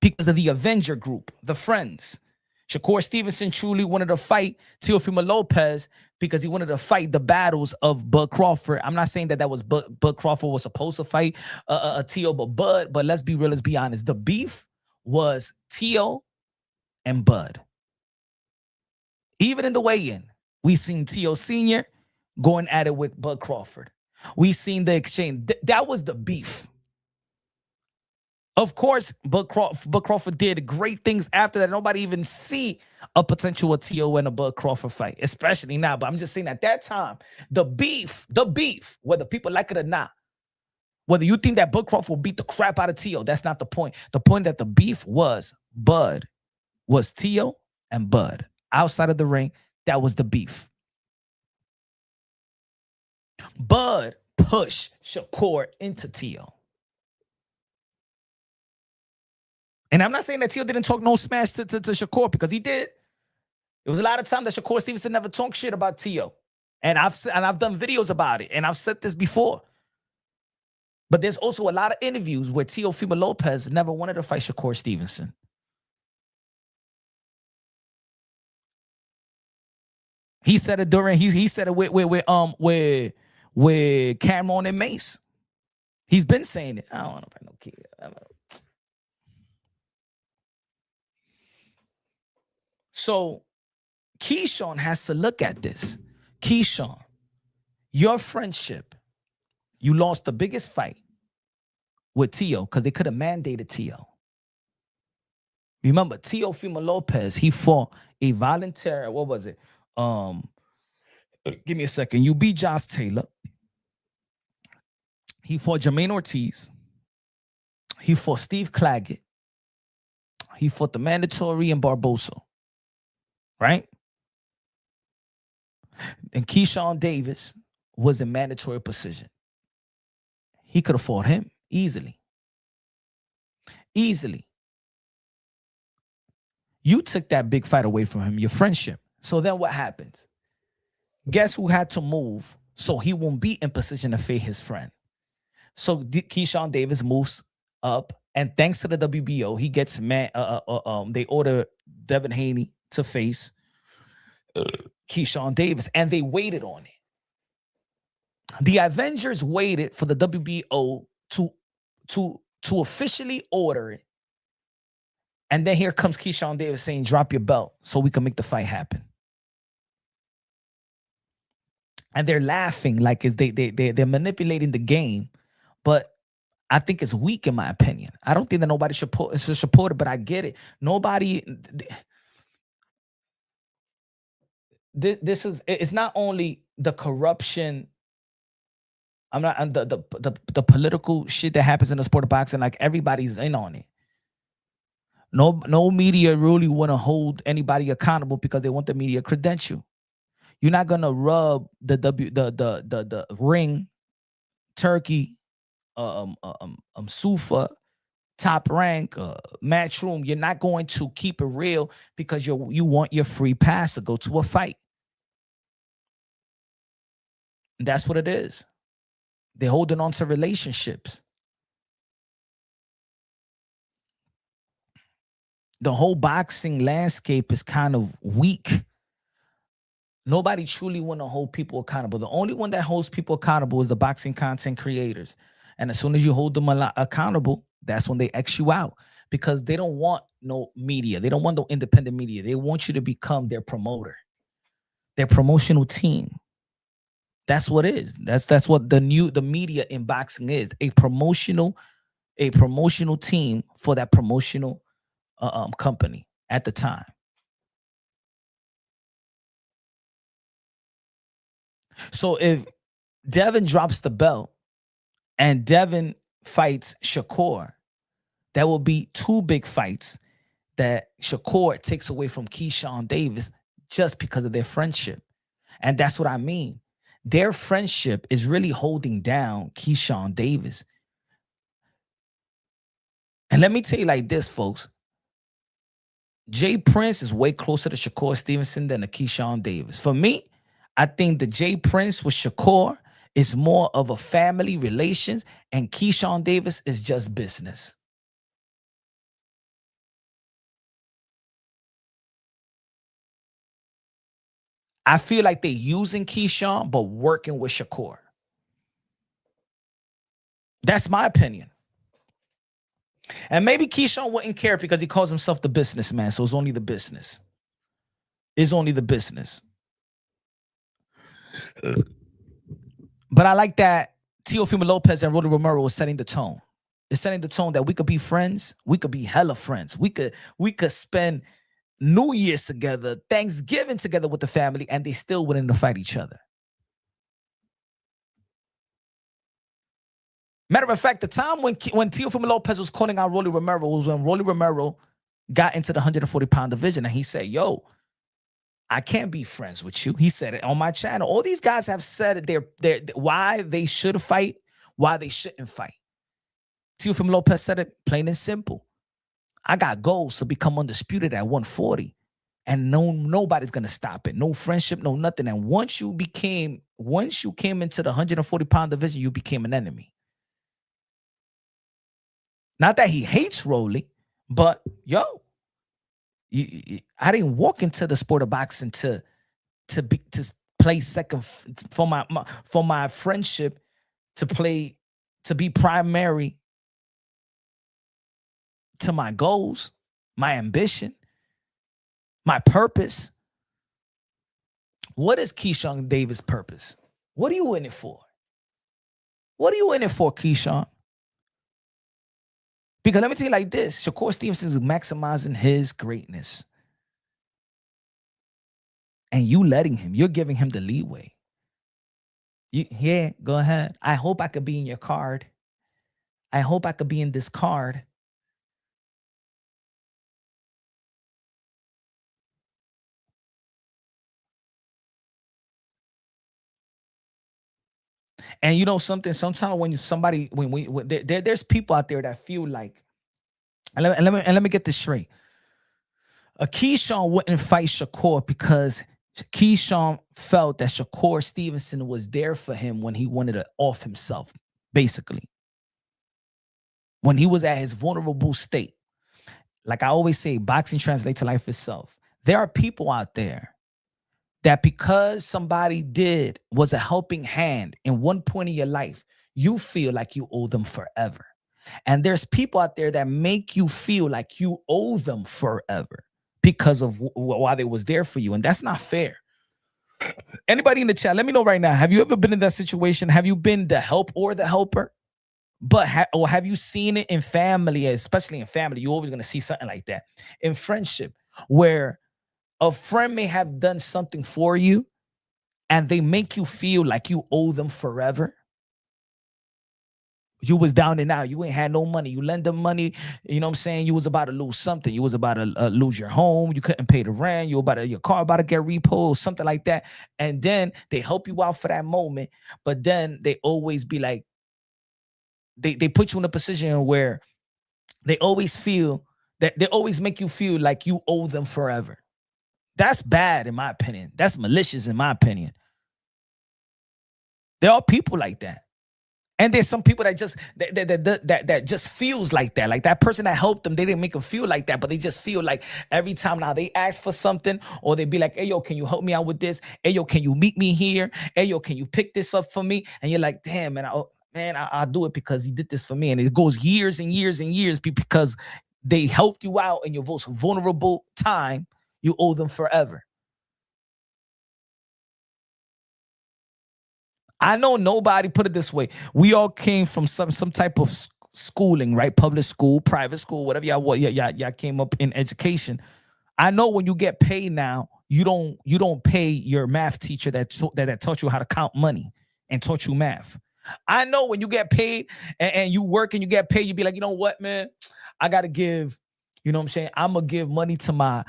because of the Avenger group, the friends. Shakur Stevenson truly wanted to fight Teofimo Lopez because he wanted to fight the battles of Bud Crawford. I'm not saying that was Bud Crawford was supposed to fight Teo, but let's be real, let's be honest. The beef was Teo and Bud. Even in the weigh-in, we seen Teo Sr. going at it with Bud Crawford. We seen the exchange. That was the beef. Of course, Bud Crawford did great things after that. Nobody even see a potential of Teo and a Bud Crawford fight, especially now. But I'm just saying at that time, the beef, whether people like it or not, whether you think that Bud Crawford will beat the crap out of Teo, that's not the point. The point that the beef was Teo and Bud. Outside of the ring, that was the beef. Bud pushed Shakur into Teo. And I'm not saying that Teo didn't talk no smash to Shakur, because he did. There was a lot of time that Shakur Stevenson never talked shit about Teo. And I've done videos about it, and I've said this before. But there's also a lot of interviews where Teofimo Lopez never wanted to fight Shakur Stevenson. He said it during he said it with Cameron and Mace. He's been saying it. I don't want to fight no kid. So Keyshawn has to look at this. Keyshawn, your friendship, you lost the biggest fight with Teo because they could have mandated Teo. Remember, Teofimo Lopez, he fought a voluntary, what was it? Give me a second. You beat Josh Taylor. He fought Jermaine Ortiz. He fought Steve Claggett. He fought the mandatory in Barbosa. Right? And Keyshawn Davis was in mandatory position. He could have fought him easily. Easily. You took that big fight away from him, your friendship. So then what happens? Guess who had to move so he won't be in position to face his friend? So Keyshawn Davis moves up, and thanks to the WBO, he gets they order Devin Haney to face Keyshawn Davis, and they waited on it. The Avengers waited for the WBO to officially order it. And then here comes Keyshawn Davis saying, drop your belt so we can make the fight happen. And they're laughing like they're manipulating the game. But I think it's weak in my opinion. I don't think that nobody should support it, but I get it. Nobody... It's not only the corruption. I'm not the political shit that happens in the sport of boxing. Like everybody's in on it. No media really want to hold anybody accountable because they want the media credential. You're not gonna rub the ring, turkey, Sufa, top rank, matchroom. You're not going to keep it real because you want your free pass to go to a fight. That's what it is. They're holding on to relationships. The whole boxing landscape is kind of weak. Nobody truly want to hold people accountable. The only one that holds people accountable is the boxing content creators. And as soon as you hold them accountable, that's when they X you out because they don't want no media. They don't want no independent media. They want you to become their promoter, their promotional team. That's what it is. That's what the media in boxing is. A promotional team for that promotional company at the time. So if Devin drops the belt and Devin fights Shakur, that will be two big fights that Shakur takes away from Keyshawn Davis just because of their friendship. And that's what I mean. Their friendship is really holding down Keyshawn Davis. And let me tell you like this, folks. Jay Prince is way closer to Shakur Stevenson than to Keyshawn Davis. For me, I think the Jay Prince with Shakur is more of a family relations, and Keyshawn Davis is just business. I feel like they're using Keyshawn, but working with Shakur. That's my opinion. And maybe Keyshawn wouldn't care because he calls himself the businessman, so it's only the business. It's only the business. But I like that Teofimo Lopez and Romero is setting the tone. It's setting the tone that we could be friends. We could be hella friends. We could spend New Year's together, Thanksgiving together with the family, and they still willing to fight each other. Matter of fact, the time when Teofimo Lopez was calling out Rolly Romero was when Rolly Romero got into the 140-pound division, and he said, yo, I can't be friends with you. He said it on my channel. All these guys have said they're why they should fight, why they shouldn't fight. Teofimo Lopez said it plain and simple. I got goals to become undisputed at 140, and nobody's gonna stop it. No friendship, no nothing. And once you came into the 140-pound division, you became an enemy. Not that he hates Rolly, but yo, I didn't walk into the sport of boxing to play second for my friendship, to be primary to my goals, my ambition, my purpose. What is Keyshawn Davis' purpose? What are you in it for? What are you in it for, Keyshawn? Because let me tell you like this, Shakur Stevenson is maximizing his greatness. And you letting him, you're giving him the leeway. Yeah, go ahead. I hope I could be in your card. I hope I could be in this card. And you know something, sometimes when there's people out there that feel like, and let me get this straight. Keyshawn wouldn't fight Shakur because Keyshawn felt that Shakur Stevenson was there for him when he wanted to off himself, basically. When he was at his vulnerable state. Like I always say, boxing translates to life itself. There are people out there that because somebody was a helping hand in one point of your life, you feel like you owe them forever. And there's people out there that make you feel like you owe them forever because of why they was there for you. And that's not fair. Anybody in the chat, let me know right now. Have you ever been in that situation? Have you been the help or the helper? Or have you seen it in family, especially in family? You're always going to see something like that. In friendship, where a friend may have done something for you and they make you feel like you owe them forever. You was down and out. You ain't had no money. You lend them money. You know what I'm saying? You was about to lose something. You was about to lose your home. You couldn't pay the rent. Your car about to get repoed, something like that. And then they help you out for that moment. But then they always be like, they put you in a position where they always feel that they always make you feel like you owe them forever. That's bad in my opinion. That's malicious in my opinion. There are people like that. And there's some people that just that just feels like that. Like that person that helped them, they didn't make them feel like that, but they just feel like every time now they ask for something, or they be like, hey, yo, can you help me out with this? Hey, yo, can you meet me here? Hey, yo, can you pick this up for me? And you're like, damn, man, I'll do it because he did this for me. And it goes years and years and years because they helped you out in your most vulnerable time. You owe them forever. I know nobody, put it this way, we all came from some type of schooling, right? Public school, private school, whatever y'all came up in education. I know when you get paid now, you don't pay your math teacher that taught you how to count money and taught you math. I know when you get paid and you work and you get paid, you be like, you know what, man, I gotta give. You know what I'm saying? I'm gonna give money to my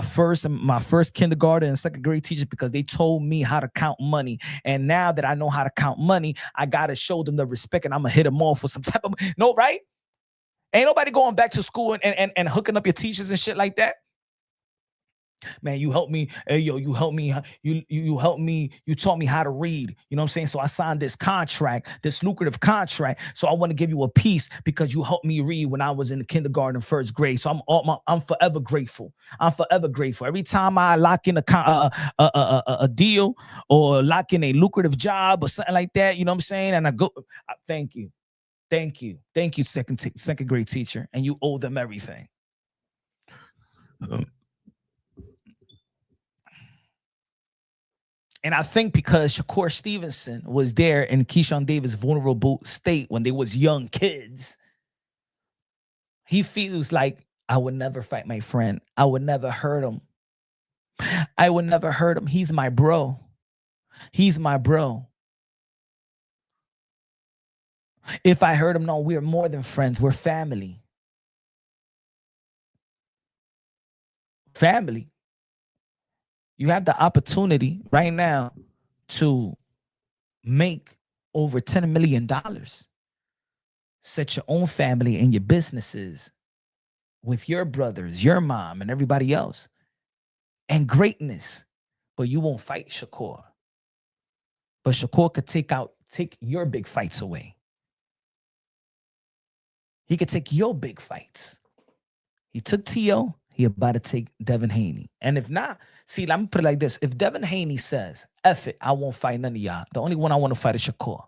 first kindergarten and second grade teachers because they told me how to count money. And now that I know how to count money, I gotta show them the respect, and I'm gonna hit them off for some type of no, right? Ain't nobody going back to school and hooking up your teachers and shit like that. Man, you helped me. Hey, yo, you helped me. You helped me. You taught me how to read. You know what I'm saying? So I signed this contract, this lucrative contract. So I want to give you a piece because you helped me read when I was in the kindergarten, first grade. So I'm forever grateful. I'm forever grateful. Every time I lock in a deal or lock in a lucrative job or something like that, you know what I'm saying? And I go, thank you, second grade teacher, and you owe them everything. And I think because Shakur Stevenson was there in Keyshawn Davis' vulnerable state when they was young kids, he feels like, I would never fight my friend. I would never hurt him. I would never hurt him. He's my bro. He's my bro. If I hurt him, no, we're more than friends. We're family. Family. You have the opportunity right now to make over $10 million. Set your own family and your businesses with your brothers, your mom, and everybody else. And greatness. But you won't fight Shakur. But Shakur could take your big fights away. He could take your big fights. He took Tio. He about to take Devin Haney. And if not, see, let me put it like this. If Devin Haney says, F it, I won't fight none of y'all. The only one I want to fight is Shakur.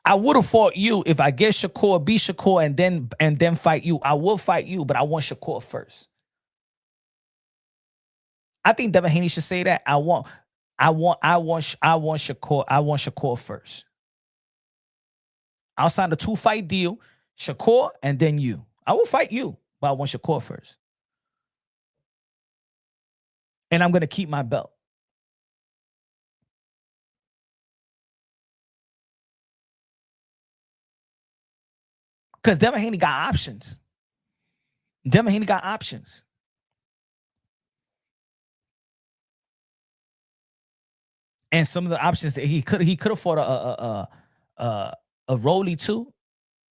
I would have fought you if I get Shakur, beat Shakur, and then fight you. I will fight you, but I want Shakur first. I think Devin Haney should say that. I want Shakur. I want Shakur first. I'll sign a 2-fight deal, Shakur, and then you. I will fight you, but I want Shakur first. And I'm gonna keep my belt. Because Devin Haney got options. Devin Haney got options. And some of the options that he could have fought a Rolly too.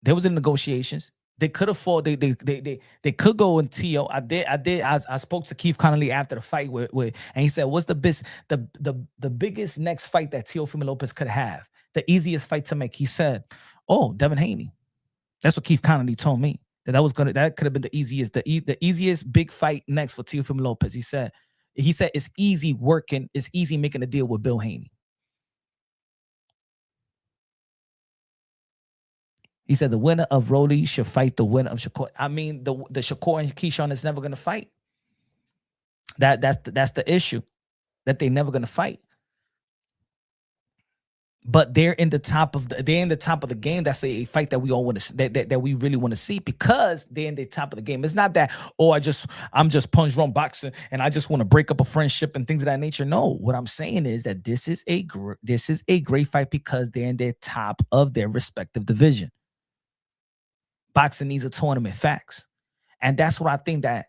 There was in negotiations. They could have fought. They could go in Teo. I spoke to Keith Connolly after the fight with and he said, "What's the biggest next fight that Teofimo Lopez could have? The easiest fight to make?" He said, "Oh, Devin Haney." That's what Keith Connolly told me. That could have been the easiest big fight next for Teofimo Lopez. He said it's easy working, it's easy making a deal with Bill Haney. He said the winner of Rolly should fight the winner of Shakur. I mean, the Shakur and Keyshawn is never gonna fight. That's the issue. That they're never gonna fight. But they're in the top of the game. That's a fight that we all want to that we really want to see because they're in the top of the game. It's not that I'm just punch drunk boxing and I just want to break up a friendship and things of that nature. No, what I'm saying is that this is a great fight because they're in the top of their respective division. Boxing needs a tournament, facts, and that's what I think that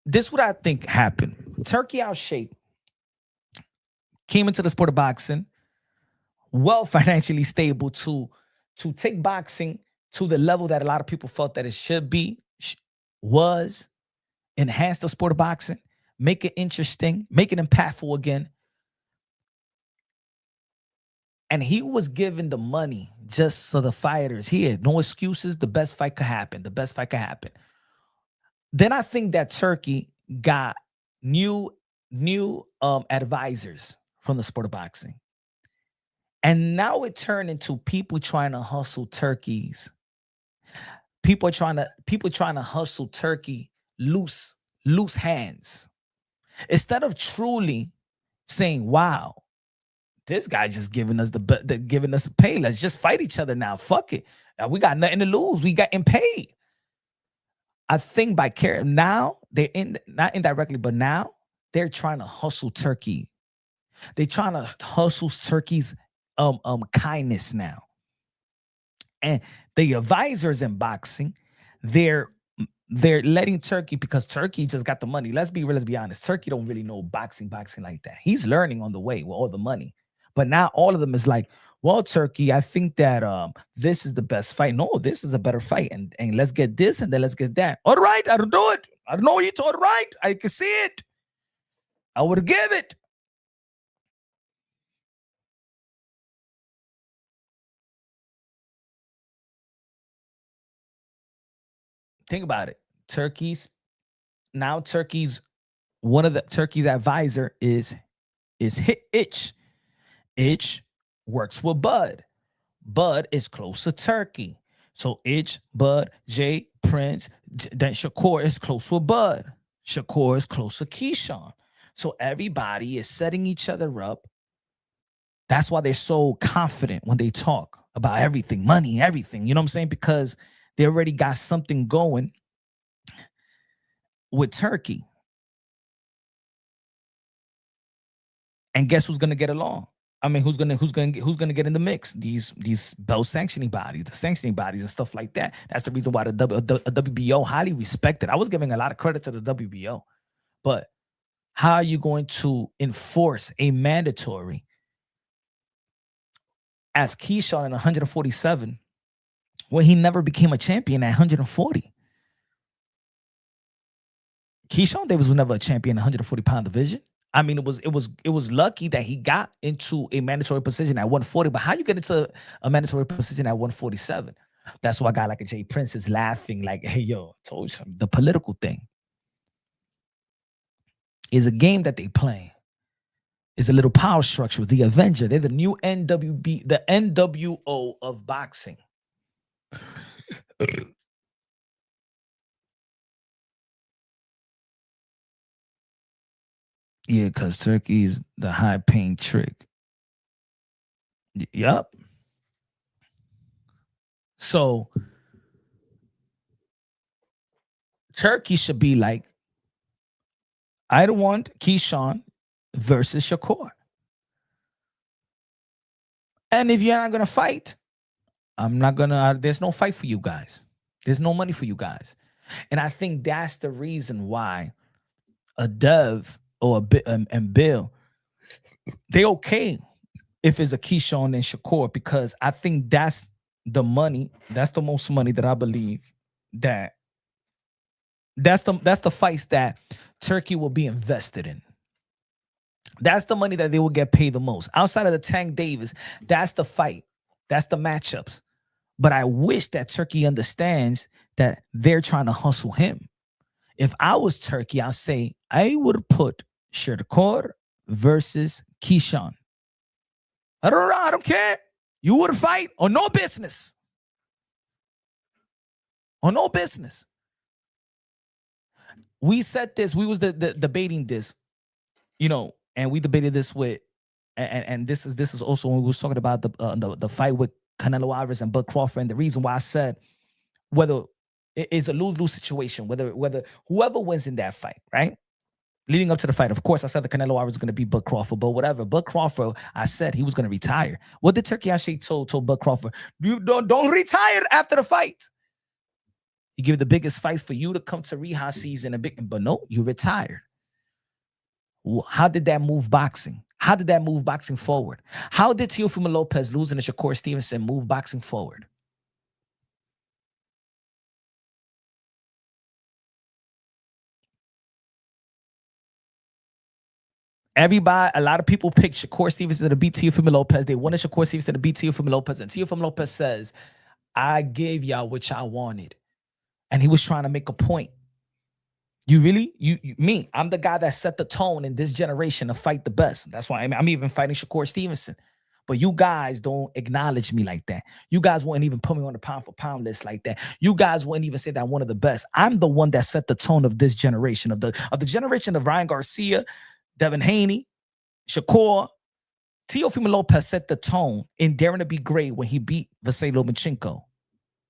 this is what I think happened. Turkey out shape. Came into the sport of boxing, well financially stable to take boxing to the level that a lot of people felt that it should be, was, enhance the sport of boxing, make it interesting, make it impactful again. And he was given the money just so the fighters here, no excuses, the best fight could happen. The best fight could happen. Then I think that Turkey got new advisors from the sport of boxing. And now it turned into people trying to hustle turkeys. People trying to hustle Turkey loose hands. Instead of truly saying, wow, this guy just giving us giving us a pay. Let's just fight each other now. Fuck it. We got nothing to lose. We got paid. I think by now they're not indirectly, but now they're trying to hustle Turkey. They're trying to hustle Turkey's kindness now. And the advisors in boxing, they're letting Turkey, because Turkey just got the money. Let's be real, let's be honest. Turkey don't really know boxing like that. He's learning on the way with all the money. But now all of them is like, well, Turkey, I think that this is the best fight. No, this is a better fight. And let's get this and then let's get that. All right, I don't do it. I don't know what you told. Right, I can see it. I would give it. Think about it. Turkey's one of the Turkey's advisor is Itch. Itch works with Bud. Bud is close to Turkey. So Itch, Bud, Jay, Prince, then Shakur is close with Bud. Shakur is close to Keyshawn. So everybody is setting each other up. That's why they're so confident when they talk about everything, money, everything. You know what I'm saying? Because they already got something going with Turkey. And guess who's gonna get along? I mean, who's gonna get in the mix? These belt sanctioning bodies, the sanctioning bodies and stuff like that. That's the reason why the WBO highly respected. I was giving a lot of credit to the WBO, but how are you going to enforce a mandatory as Keyshawn in 147 when he never became a champion at 140? Keyshawn Davis was never a champion in the 140-pound division. I mean, it was lucky that he got into a mandatory position at 140. But how you get into a mandatory position at 147? That's why a guy like a Jay Prince is laughing like, hey, yo, I told you something. The political thing is a game that they play. is a little power structure. The Avenger. They're the new NWB, the NWO of boxing. Yeah, because turkey is the high paying trick. Yup. So turkey should be like, I don't want Keyshawn versus Shakur. And if you're not going to fight, I'm not going to, there's no fight for you guys. There's no money for you guys. And I think that's the reason why a Dev or and Bill, they okay if it's a Keyshawn and Shakur, because I think that's the money, that's the most money that I believe that that's the fights that Turkey will be invested in. That's the money that they will get paid the most. Outside of the Tank Davis, that's the fight. That's the matchups. But I wish that Turkey understands that they're trying to hustle him. If I was Turkey, I'll say I would put Shakur versus Keyshawn. I don't care. You would fight or no business. Or no business. We said this. We was debating this, and we debated this with, and this is also when we was talking about the fight with Canelo Alvarez and Bud Crawford, and the reason why I said whether it is a lose-lose situation, whether whoever wins in that fight, right? Leading up to the fight, of course, I said the Canelo Alvarez was going to be Bud Crawford, but whatever. Bud Crawford, I said he was going to retire. What did Turkey actually told Bud Crawford? You don't retire after the fight. You give the biggest fights for you to come to rehab season, but no, you retired. How did that move boxing? How did that move boxing forward? How did Teofimo Lopez losing to Shakur Stevenson move boxing forward? Everybody, a lot of people picked Shakur Stevenson to beat Teofimo Lopez. They wanted Shakur Stevenson to beat Teofimo Lopez, and Teofimo Lopez says, I gave y'all what y'all wanted. And he was trying to make a point. You really, me, I'm the guy that set the tone in this generation to fight the best. That's why I'm even fighting Shakur Stevenson. But you guys don't acknowledge me like that. You guys wouldn't even put me on the pound for pound list like that. You guys wouldn't even say that I'm one of the best. I'm the one that set the tone of this generation, of the generation of Ryan Garcia, Devin Haney, Shakur. Teofimo Lopez set the tone in Daring to Be Great when he beat Vasily Lomachenko.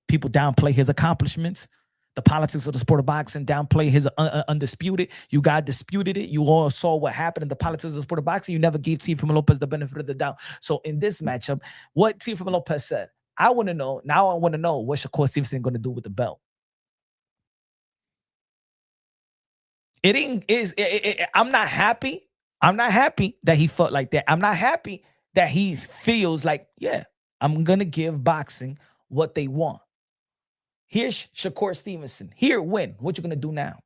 People downplay his accomplishments. The politics of the sport of boxing downplay his undisputed. You guys disputed it. You all saw what happened in the politics of the sport of boxing. You never gave Teofimo Lopez the benefit of the doubt. So in this matchup, what Teofimo Lopez said, I want to know what Shakur Stevenson is going to do with the belt. I'm not happy. I'm not happy that he felt like that. I'm not happy that he feels like, yeah, I'm going to give boxing what they want. Here's Shakur Stevenson. Here, win. What you going to do now?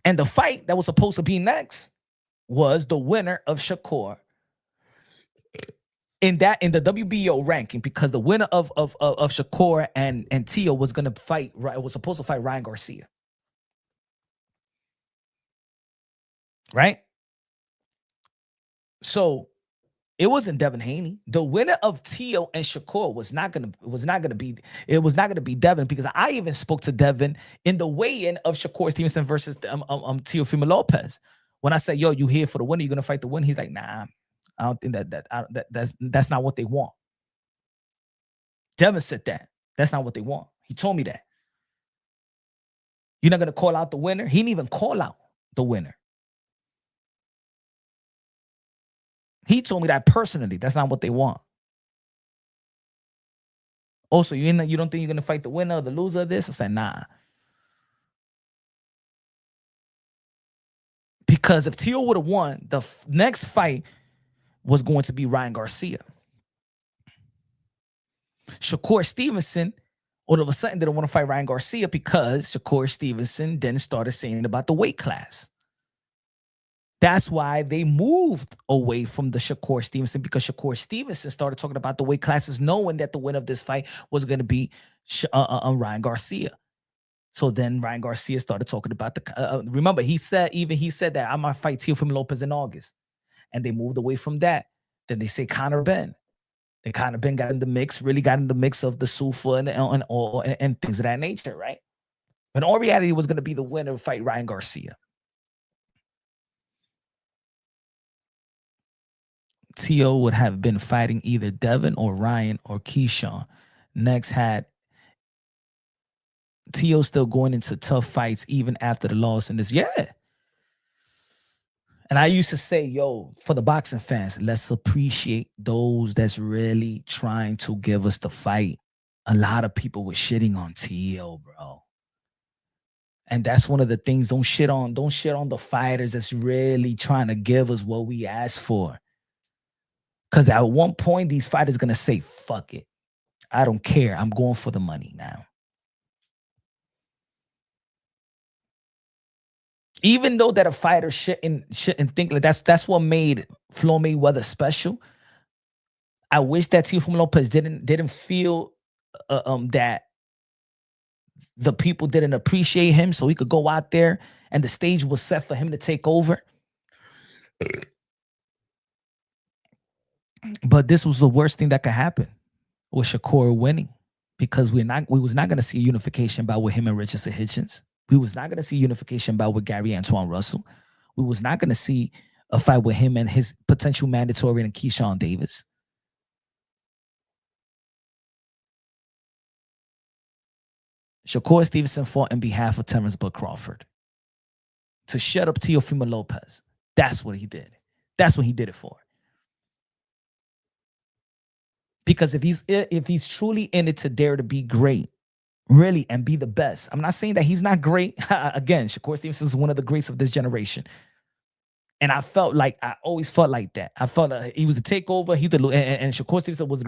And the fight that was supposed to be next was the winner of Shakur in the WBO ranking, because the winner of Shakur and Tio was going to fight, was supposed to fight Ryan Garcia. Right? So it wasn't Devin Haney. The winner of Tio and Shakur was not gonna be Devin, because I even spoke to Devin in the weigh-in of Shakur Stevenson versus Teofimo Lopez. When I said, "Yo, you here for the winner? You're gonna fight the winner?" He's like, "Nah, I don't think that's not what they want." Devin said that. That's not what they want. He told me that. You're not gonna call out the winner. He didn't even call out the winner. He told me that personally. That's not what they want. Also, you don't think you're going to fight the winner or the loser of this? I said, nah. Because if Tio would have won, the next fight was going to be Ryan Garcia. Shakur Stevenson, all of a sudden, didn't want to fight Ryan Garcia because Shakur Stevenson then started saying about the weight class. That's why they moved away from the Shakur Stevenson, because Shakur Stevenson started talking about the weight classes, knowing that the winner of this fight was going to be Ryan Garcia. So then Ryan Garcia started talking about remember, he said that I might fight Teofimo Lopez in August. And they moved away from that. Then they say Conor Benn. Then Conor Benn got in the mix, really got in the mix of the Sufa and things of that nature, right? But in all reality, it was going to be the winner fight Ryan Garcia. Teo would have been fighting either Devin or Ryan or Keyshawn. Next had Teo still going into tough fights even after the loss in this. Yeah. And I used to say, yo, for the boxing fans, let's appreciate those that's really trying to give us the fight. A lot of people were shitting on Teo, bro. And that's one of the things. Don't shit on the fighters that's really trying to give us what we asked for. Because at one point, these fighters are going to say, fuck it. I don't care. I'm going for the money now. Even though that a fighter shouldn't think like that's what made Floyd Mayweather special. I wish that Teofimo Lopez didn't feel that the people didn't appreciate him, so he could go out there and the stage was set for him to take over. But this was the worst thing that could happen with Shakur winning, because we was not going to see a unification bout with him and Richardson Hitchens. We was not going to see unification bout with Gary Antoine Russell. We was not going to see a fight with him and his potential mandatory and Keyshawn Davis. Shakur Stevenson fought in behalf of Terrence Bud Crawford to shut up Teofimo Lopez. That's what he did. That's what he did it for. Because if he's truly in it to dare to be great, really, and be the best. I'm not saying that he's not great. Again, Shakur Stevenson is one of the greats of this generation. And I always felt like that. I felt like he was the takeover. And Shakur Stevenson was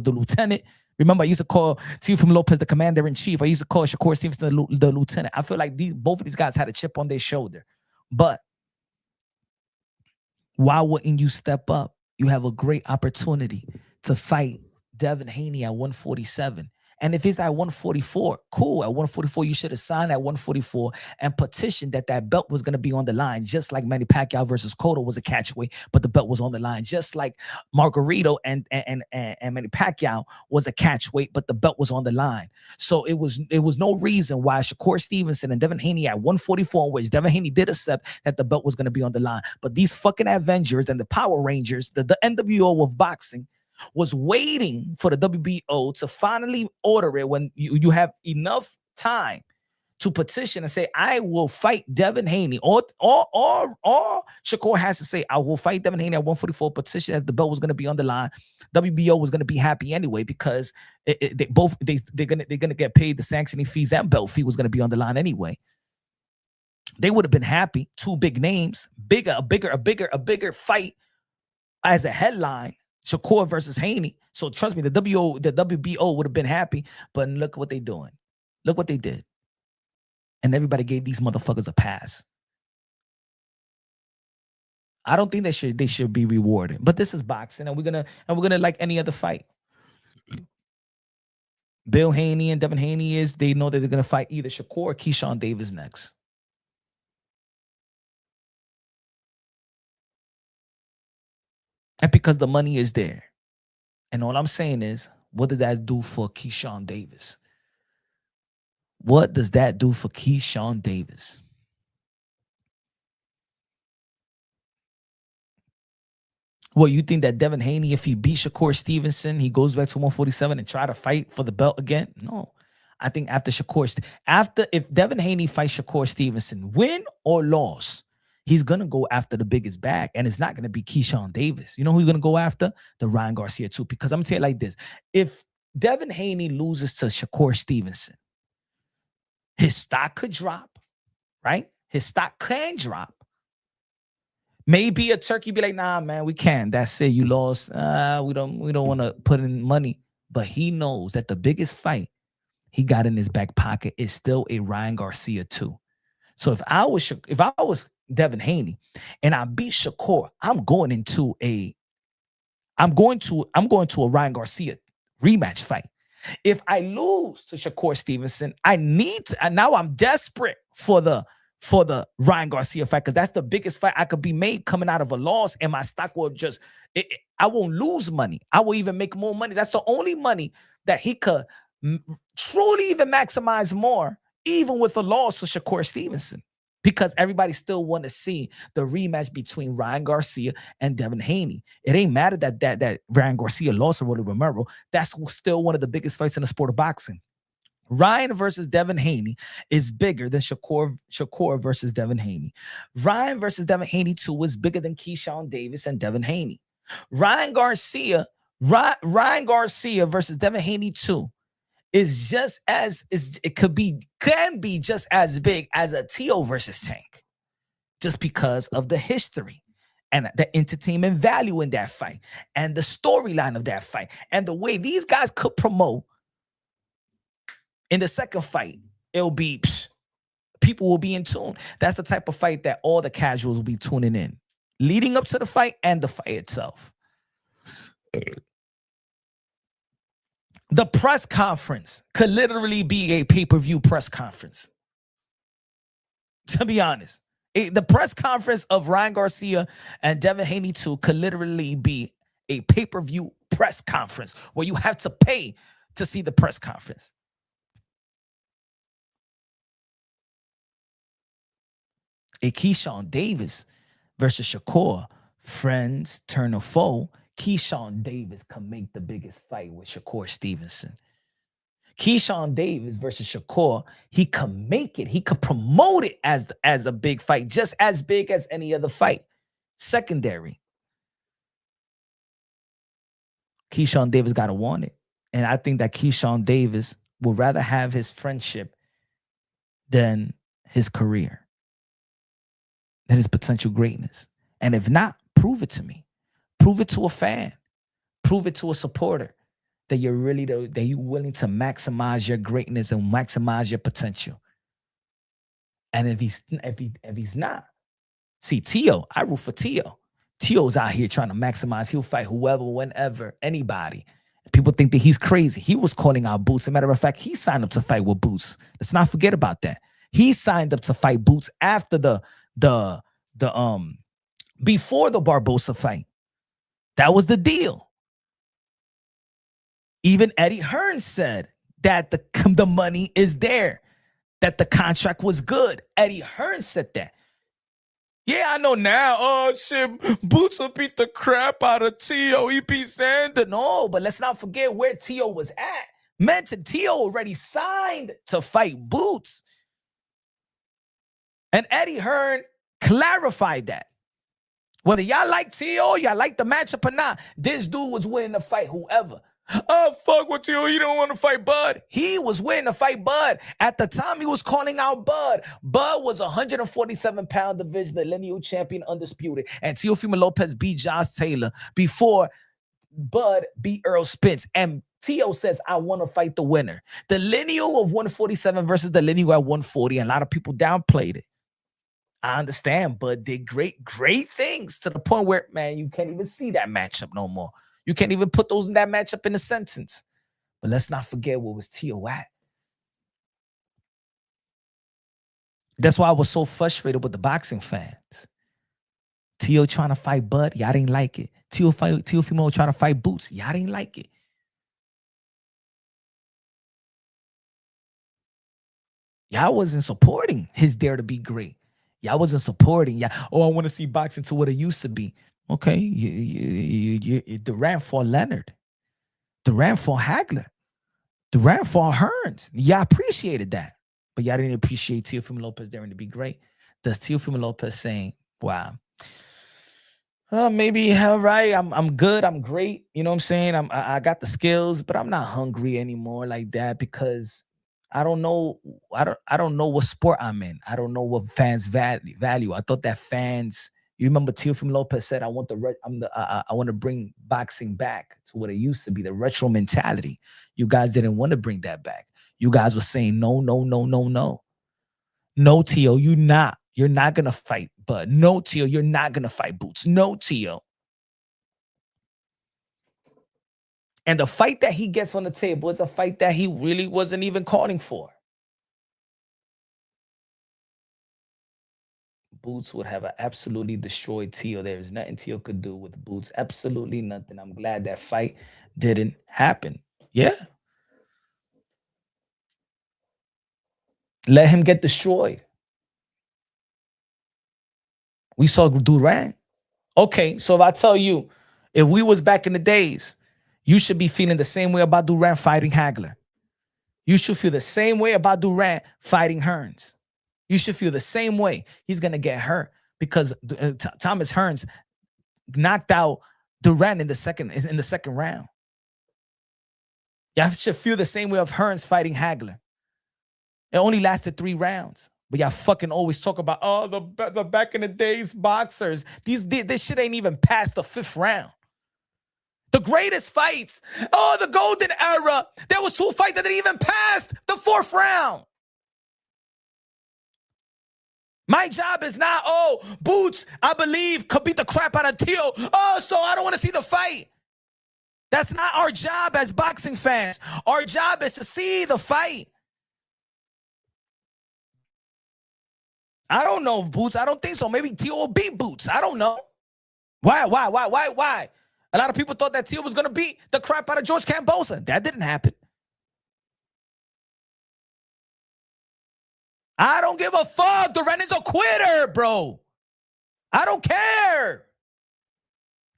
the lieutenant. Remember, I used to call Teofimo Lopez the commander-in-chief. I used to call Shakur Stevenson the lieutenant. I feel like both of these guys had a chip on their shoulder. But why wouldn't you step up? You have a great opportunity to fight Devin Haney at 147. And if it's at 144, cool. At 144, you should have signed at 144 and petitioned that belt was going to be on the line, just like Manny Pacquiao versus Cotto was a catchweight, but the belt was on the line. Just like Margarito and Manny Pacquiao was a catchweight, but the belt was on the line. So it was no reason why Shakur Stevenson and Devin Haney at 144, in which Devin Haney did accept that the belt was going to be on the line. But these fucking Avengers and the Power Rangers, the NWO of boxing, was waiting for the WBO to finally order it when you have enough time to petition and say, I will fight Devin Haney. Or Shakur has to say, I will fight Devin Haney at 144, petition that the belt was going to be on the line. WBO was going to be happy anyway, because they're going to get paid the sanctioning fees and belt fee was going to be on the line anyway. They would have been happy. Two big names, a bigger fight as a headline. Shakur versus Haney. So trust me, the WBO would have been happy. But look what they're doing. Look what they did. And everybody gave these motherfuckers a pass. I don't think they should be rewarded. But this is boxing, and we're gonna like any other fight. Bill Haney and Devin Haney they know that they're gonna fight either Shakur or Keyshawn Davis next. And because the money is there. And all I'm saying is, what did that do for Keyshawn Davis? What does that do for Keyshawn Davis? Well, you think that Devin Haney, if he beat Shakur Stevenson, he goes back to 147 and try to fight for the belt again? No. I think if Devin Haney fights Shakur Stevenson, win or loss, he's going to go after the biggest bag, and it's not going to be Keyshawn Davis. You know who he's going to go after? The Ryan Garcia too. Because I'm going to tell you like this. If Devin Haney loses to Shakur Stevenson, his stock could drop, right? His stock can drop. Maybe a turkey be like, nah, man, we can't. That's it. You lost. We don't want to put in money. But he knows that the biggest fight he got in his back pocket is still a Ryan Garcia too. So if I was Devin Haney, and I beat Shakur, I'm going to a Ryan Garcia rematch fight. If I lose to Shakur Stevenson, I need to, and now I'm desperate for the Ryan Garcia fight, because that's the biggest fight I could be made coming out of a loss, and my stock will just I won't lose money. I will even make more money. That's the only money that he could truly even maximize more, even with a loss to Shakur Stevenson, because everybody still want to see the rematch between Ryan Garcia and Devin Haney. It ain't matter that Ryan Garcia lost to Rolly Romero. That's still one of the biggest fights in the sport of boxing. Ryan versus Devin Haney is bigger than Shakur versus Devin Haney. Ryan versus Devin Haney 2 is bigger than Keyshawn Davis and Devin Haney. Ryan Garcia versus Devin Haney 2 is can be just as big as a Teo versus Tank, just because of the history and the entertainment value in that fight and the storyline of that fight and the way these guys could promote. In the second fight, it'll be people will be in tune. That's the type of fight that all the casuals will be tuning in, leading up to the fight and the fight itself. The press conference could literally be a pay-per-view press conference. To be honest, the press conference of Ryan Garcia and Devin Haney 2 could literally be a pay-per-view press conference where you have to pay to see the press conference. A Keyshawn Davis versus Shakur, friends turn a foe. Keyshawn Davis can make the biggest fight with Shakur Stevenson. Keyshawn Davis versus Shakur, he can make it. He could promote it as a big fight, just as big as any other fight. Secondary. Keyshawn Davis got to want it. And I think that Keyshawn Davis would rather have his friendship than his career, than his potential greatness. And if not, prove it to me. Prove it to a fan. Prove it to a supporter that you're willing to maximize your greatness and maximize your potential. And if he's not, see, Teo, I root for Teo. Teo's out here trying to maximize. He'll fight whoever, whenever, anybody. People think that he's crazy. He was calling out Boots. As a matter of fact, he signed up to fight with Boots. Let's not forget about that. He signed up to fight Boots after before the Barbosa fight. That was the deal. Even Eddie Hearn said that the money is there, that the contract was good. Eddie Hearn said that. Yeah, I know now. Oh, shit, Boots will beat the crap out of Teo. He beat Xander. No, but let's not forget where Teo was at. Meant Teo already signed to fight Boots. And Eddie Hearn clarified that. Whether y'all like Teo, y'all like the matchup or not, this dude was winning the fight, whoever. Oh, fuck with Teo. You don't want to fight Bud. He was winning to fight Bud. At the time, he was calling out Bud. Bud was a 147-pound division, the lineal champion, undisputed. And Teofimo Lopez beat Josh Taylor before Bud beat Earl Spence. And Teo says, I want to fight the winner. The lineal of 147 versus the lineal at 140. And a lot of people downplayed it. I understand, Bud did great things to the point where, man, you can't even see that matchup no more. You can't even put that matchup in a sentence. But let's not forget what was Teo at. That's why I was so frustrated with the boxing fans. Teo trying to fight Bud, y'all didn't like it. Teofimo trying to fight Boots, y'all didn't like it. Y'all wasn't supporting his dare to be great. Y'all wasn't supporting. Oh, I want to see boxing to what it used to be. Okay, Durant fought Leonard. Durant fought Hagler. Durant fought Hearns. Y'all appreciated that. But y'all didn't appreciate Teofimo Lopez daring to be great. Does Teofimo Lopez saying, wow, maybe, all right, I'm good, I'm great. You know what I'm saying? I got the skills, but I'm not hungry anymore like that because I don't know what sport I'm in. I don't know what fans value. I thought that fans, you remember Teofimo Lopez said, I want to bring boxing back to what it used to be, the retro mentality. You guys didn't want to bring that back. You guys were saying no. No, Teo, you not You're not going to fight Bud. No, Teo, you're not going to fight Boots. No, Teo. And the fight that he gets on the table is a fight that he really wasn't even calling for. Boots would have absolutely destroyed Teo. There's nothing Teo could do with Boots. Absolutely nothing. I'm glad that fight didn't happen. Yeah. Let him get destroyed. We saw Durant. Okay, so if I tell you, if we was back in the days, you should be feeling the same way about Durant fighting Hagler. You should feel the same way about Durant fighting Hearns. You should feel the same way. He's going to get hurt because Thomas Hearns knocked out Durant in the second round. Y'all should feel the same way of Hearns fighting Hagler. It only lasted 3 rounds. But y'all fucking always talk about, oh, the back in the days boxers. This shit ain't even past the 5th round. The greatest fights, oh, the golden era. There was 2 fights that didn't even pass the 4th round. My job is not, oh, Boots, I believe, could beat the crap out of Teo. Oh, so I don't want to see the fight. That's not our job as boxing fans. Our job is to see the fight. I don't know, Boots. I don't think so. Maybe Teo will beat Boots. I don't know. Why? A lot of people thought that Teo was going to beat the crap out of George Kambosos. That didn't happen. I don't give a fuck. Durant is a quitter, bro. I don't care.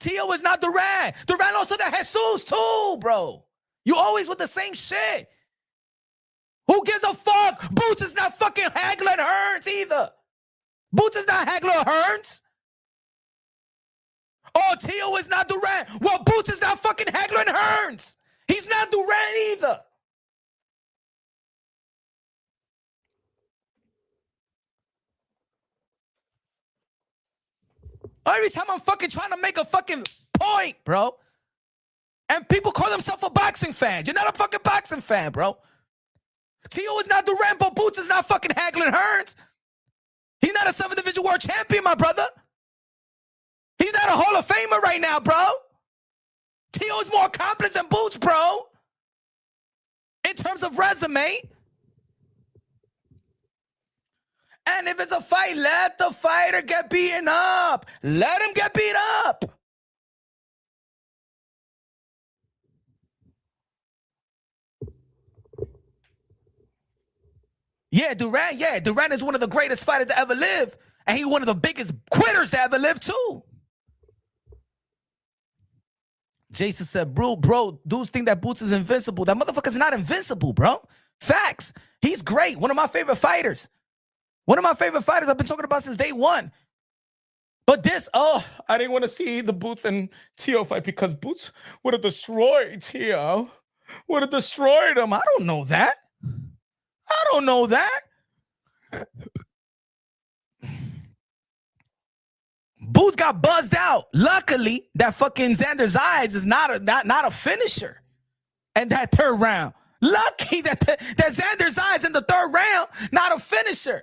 Teo is not Durant. Durant also the Jesus too, bro. You always with the same shit. Who gives a fuck? Boots is not fucking Hagler and Hearns either. Boots is not Hagler or Hearns. Oh, Teo is not Durant. Well, Boots is not fucking Hagler and Hearns. He's not Durant either. Every time I'm fucking trying to make a fucking point, bro. And people call themselves a boxing fan. You're not a fucking boxing fan, bro. Teo is not Durant, but Boots is not fucking Hagler and Hearns. He's not a 7th division world champion, my brother. He's not a Hall of Famer right now, bro. Teo is more accomplished than Boots, bro. In terms of resume. And if it's a fight, let the fighter get beaten up. Let him get beat up. Yeah, Durant is one of the greatest fighters to ever live. And he's one of the biggest quitters to ever live, too. Jason said, bro, dudes think that Boots is invincible. That motherfucker's not invincible, bro. Facts. He's great. One of my favorite fighters. One of my favorite fighters I've been talking about since day one. But this, I didn't want to see the Boots and Teo fight because Boots would have destroyed Teo. Would have destroyed him. I don't know that. Boots got buzzed out. Luckily, that fucking Xander Zayas is not a finisher. And that 3rd round. Lucky that Xander Zayas in the 3rd round, not a finisher.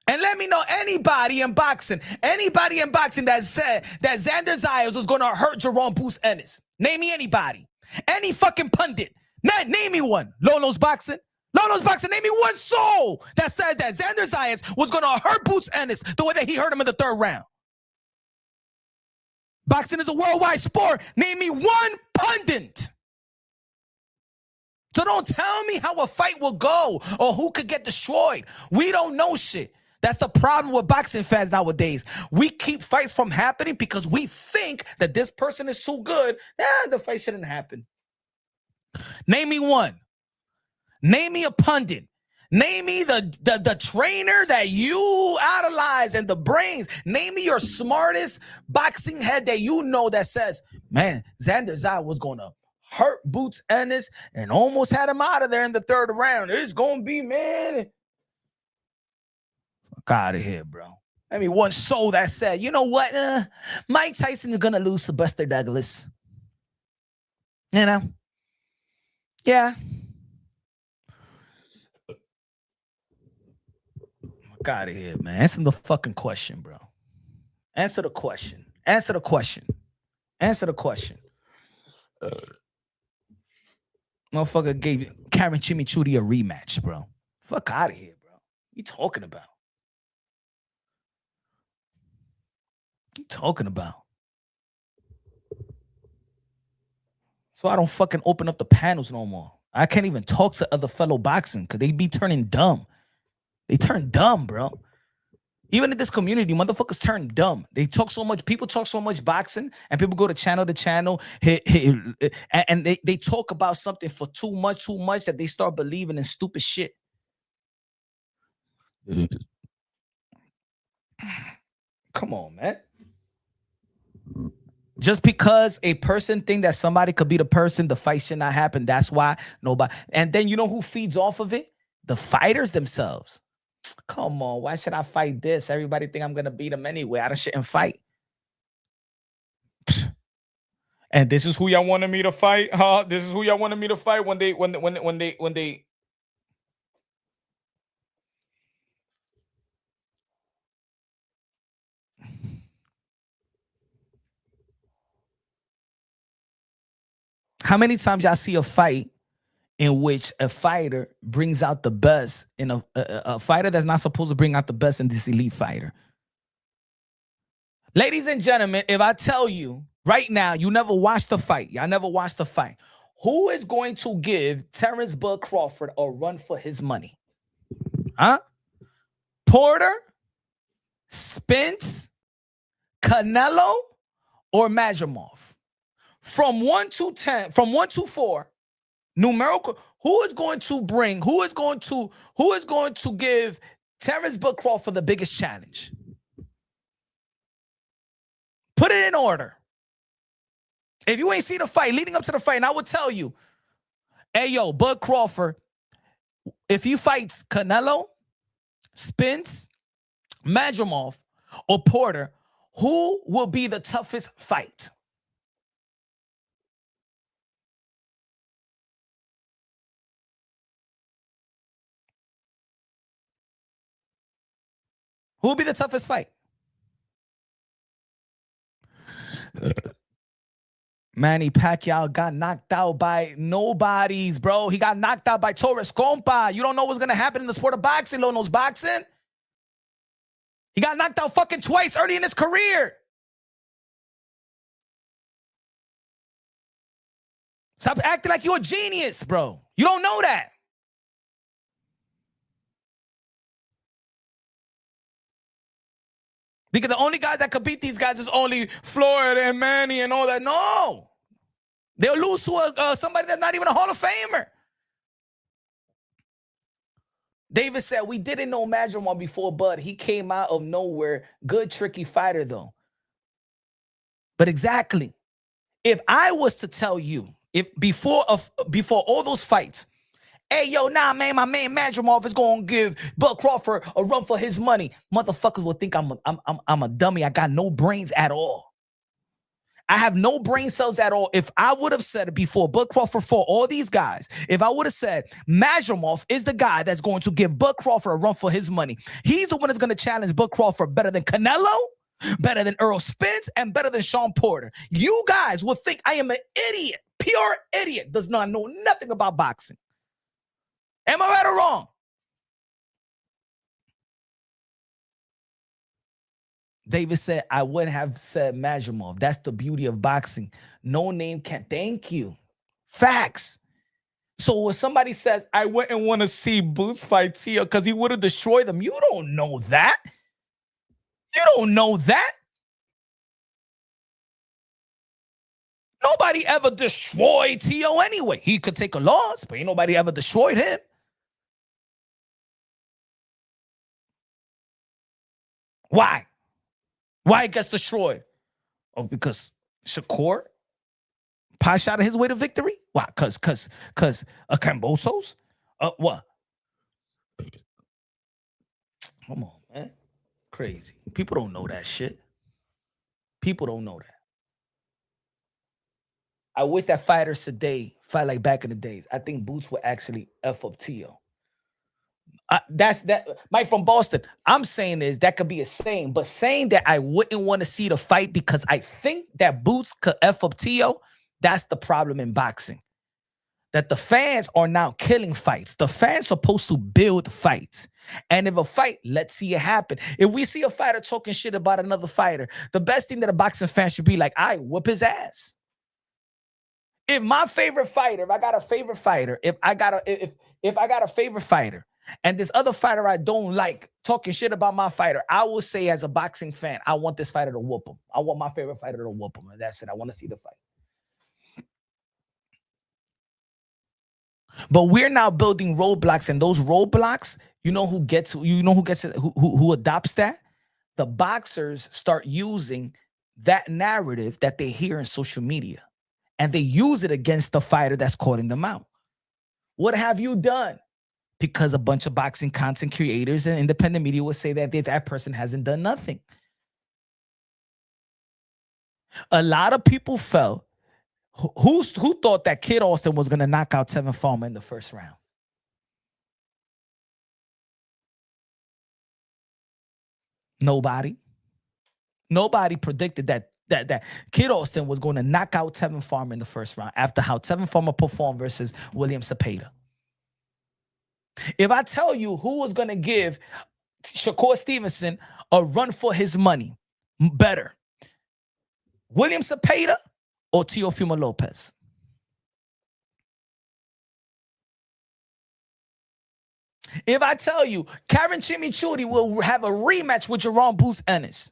And let me know anybody in boxing that said that Xander Zayas was going to hurt Jerome Boots Ennis. Name me anybody. Any fucking pundit. Name me one. Lolo's Boxing, name me one soul that said that Xander Zayas was going to hurt Boots Ennis the way that he hurt him in the 3rd round. Boxing is a worldwide sport. Name me one pundit. So don't tell me how a fight will go or who could get destroyed. We don't know shit. That's the problem with boxing fans nowadays. We keep fights from happening because we think that this person is so good. The fight shouldn't happen. Name me one. Name me a pundit. Name me the trainer that you idolize and the brains. Name me your smartest boxing head that you know that says, man, Xander Zayas was going to hurt Boots Ennis and almost had him out of there in the 3rd round. It's going to be, man. Fuck out of here, bro. I mean, one soul that said, you know what? Mike Tyson is going to lose to Buster Douglas. You know? Yeah. Fuck out of here, man. Answer the fucking question, bro. Answer the question. Answer the question. Answer the question. Motherfucker gave Karen Chimichurri a rematch, bro. Fuck out of here, bro. You talking about? You talking about? So I don't fucking open up the panels no more. I can't even talk to other fellow boxing because they be turning dumb. They turn dumb, bro. Even in this community, motherfuckers turn dumb. They talk so much. People talk so much boxing, and people go to channel to channel, and they talk about something for too much that they start believing in stupid shit. Come on, man. Just because a person think that somebody could be the person, the fight should not happen. That's why nobody. And then you know who feeds off of it? The fighters themselves. Come on, why should I fight this? Everybody think I'm gonna beat them anyway. I shouldn't fight. And this is who y'all wanted me to fight, huh? This is who y'all wanted me to fight when they. How many times y'all see a fight in which a fighter brings out the best in a fighter that's not supposed to bring out the best in this elite fighter? Ladies and gentlemen, if I tell you right now, you never watched the fight, y'all never watched the fight, who is going to give Terrence Bud Crawford a run for his money? Huh? Porter, Spence, Canelo, or Majimov? From 1 to 10, from 1 to 4, numerical, who is going to give Terrence Bud Crawford the biggest challenge? Put it in order. If you ain't seen the fight, leading up to the fight, and I would tell you, hey, yo, Bud Crawford, if he fights Canelo, Spence, Majimov, or Porter, who will be the toughest fight? Who will be the toughest fight? Manny Pacquiao got knocked out by nobodies, bro. He got knocked out by Torres Compa. You don't know what's going to happen in the sport of boxing, Lil knows boxing. He got knocked out fucking twice early in his career. Stop acting like you're a genius, bro. You don't know that. Because the only guys that could beat these guys is only Floyd and Manny and all that. No. They'll lose to somebody that's not even a Hall of Famer. David said, we didn't know Majimov before, but he came out of nowhere. Good, tricky fighter, though. But exactly. If I was to tell you, if before all those fights, hey, yo, nah, man, my man Majimov is going to give Bud Crawford a run for his money, motherfuckers will think I'm a dummy. I got no brains at all. I have no brain cells at all. If I would have said it before Bud Crawford fought all these guys, if I would have said Majimov is the guy that's going to give Bud Crawford a run for his money, he's the one that's going to challenge Bud Crawford better than Canelo, better than Earl Spence, and better than Sean Porter. You guys will think I am an idiot, pure idiot, does not know nothing about boxing. Am I right or wrong? David said, I would have said Majimov. That's the beauty of boxing. No name can. Thank you. Facts. So when somebody says, I wouldn't want to see Boots fight Tio because he would have destroyed them, you don't know that. You don't know that. Nobody ever destroyed Tio anyway. He could take a loss, but ain't nobody ever destroyed him. Why? Why it gets destroyed? Oh, because Shakur pie shot his way to victory? Why? Cause Cambosos? What? Come on, man. Crazy. People don't know that shit. People don't know that. I wish that fighters today fight like back in the days. I think Boots would actually F up Tio. That's that. Mike from Boston. I'm saying is that could be a saying, but saying that I wouldn't want to see the fight because I think that Boots could F up Tio. That's the problem in boxing. That the fans are now killing fights. The fans supposed to build fights. And if a fight, let's see it happen. If we see a fighter talking shit about another fighter, the best thing that a boxing fan should be like, I whoop his ass. If my favorite fighter, if I got a favorite fighter, if I got a favorite fighter, and this other fighter I don't like talking shit about my fighter, I will say as a boxing fan, I want this fighter to whoop him. I want my favorite fighter to whoop him. And that's it. I want to see the fight. But we're now building roadblocks, and those roadblocks, you know who gets it, who adopts that? The boxers start using that narrative that they hear in social media, and they use it against the fighter that's calling them out. What have you done? Because a bunch of boxing content creators and independent media will say that that person hasn't done nothing. A lot of people felt who thought that Kid Austin was going to knock out Teofimo in the first round? Nobody. Nobody predicted that Kid Austin was going to knock out Teofimo in the first round after how Teofimo performed versus William Cepeda. If I tell you who was going to give Shakur Stevenson a run for his money better, William Cepeda or Teofimo Lopez? If I tell you Karen Chimichurri will have a rematch with Jerome Boots Ennis,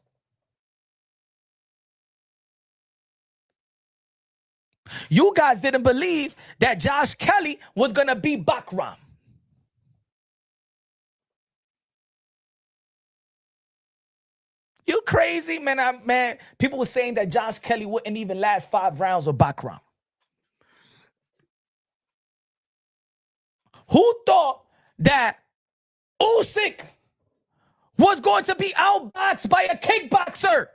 you guys didn't believe that Josh Kelly was going to beat Bakram. You crazy, man. Man, people were saying that Josh Kelly wouldn't even last 5 rounds with Bakram. Who thought that Usyk was going to be outboxed by a kickboxer?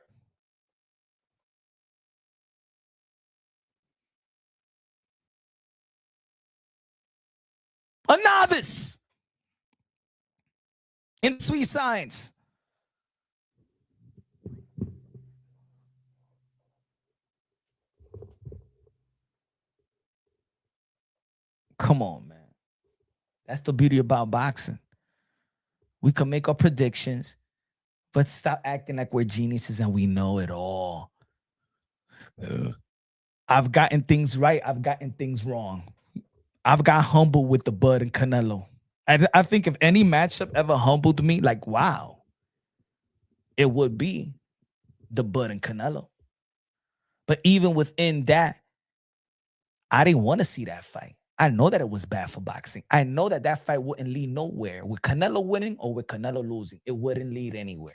A novice in sweet science. Come on, man. That's the beauty about boxing. We can make our predictions, but stop acting like we're geniuses and we know it all. I've gotten things right. I've gotten things wrong. I've got humbled with the Bud and Canelo. I think if any matchup ever humbled me, like, wow, it would be the Bud and Canelo. But even within that, I didn't want to see that fight. I know that it was bad for boxing. I know that that fight wouldn't lead nowhere. With Canelo winning or with Canelo losing, it wouldn't lead anywhere.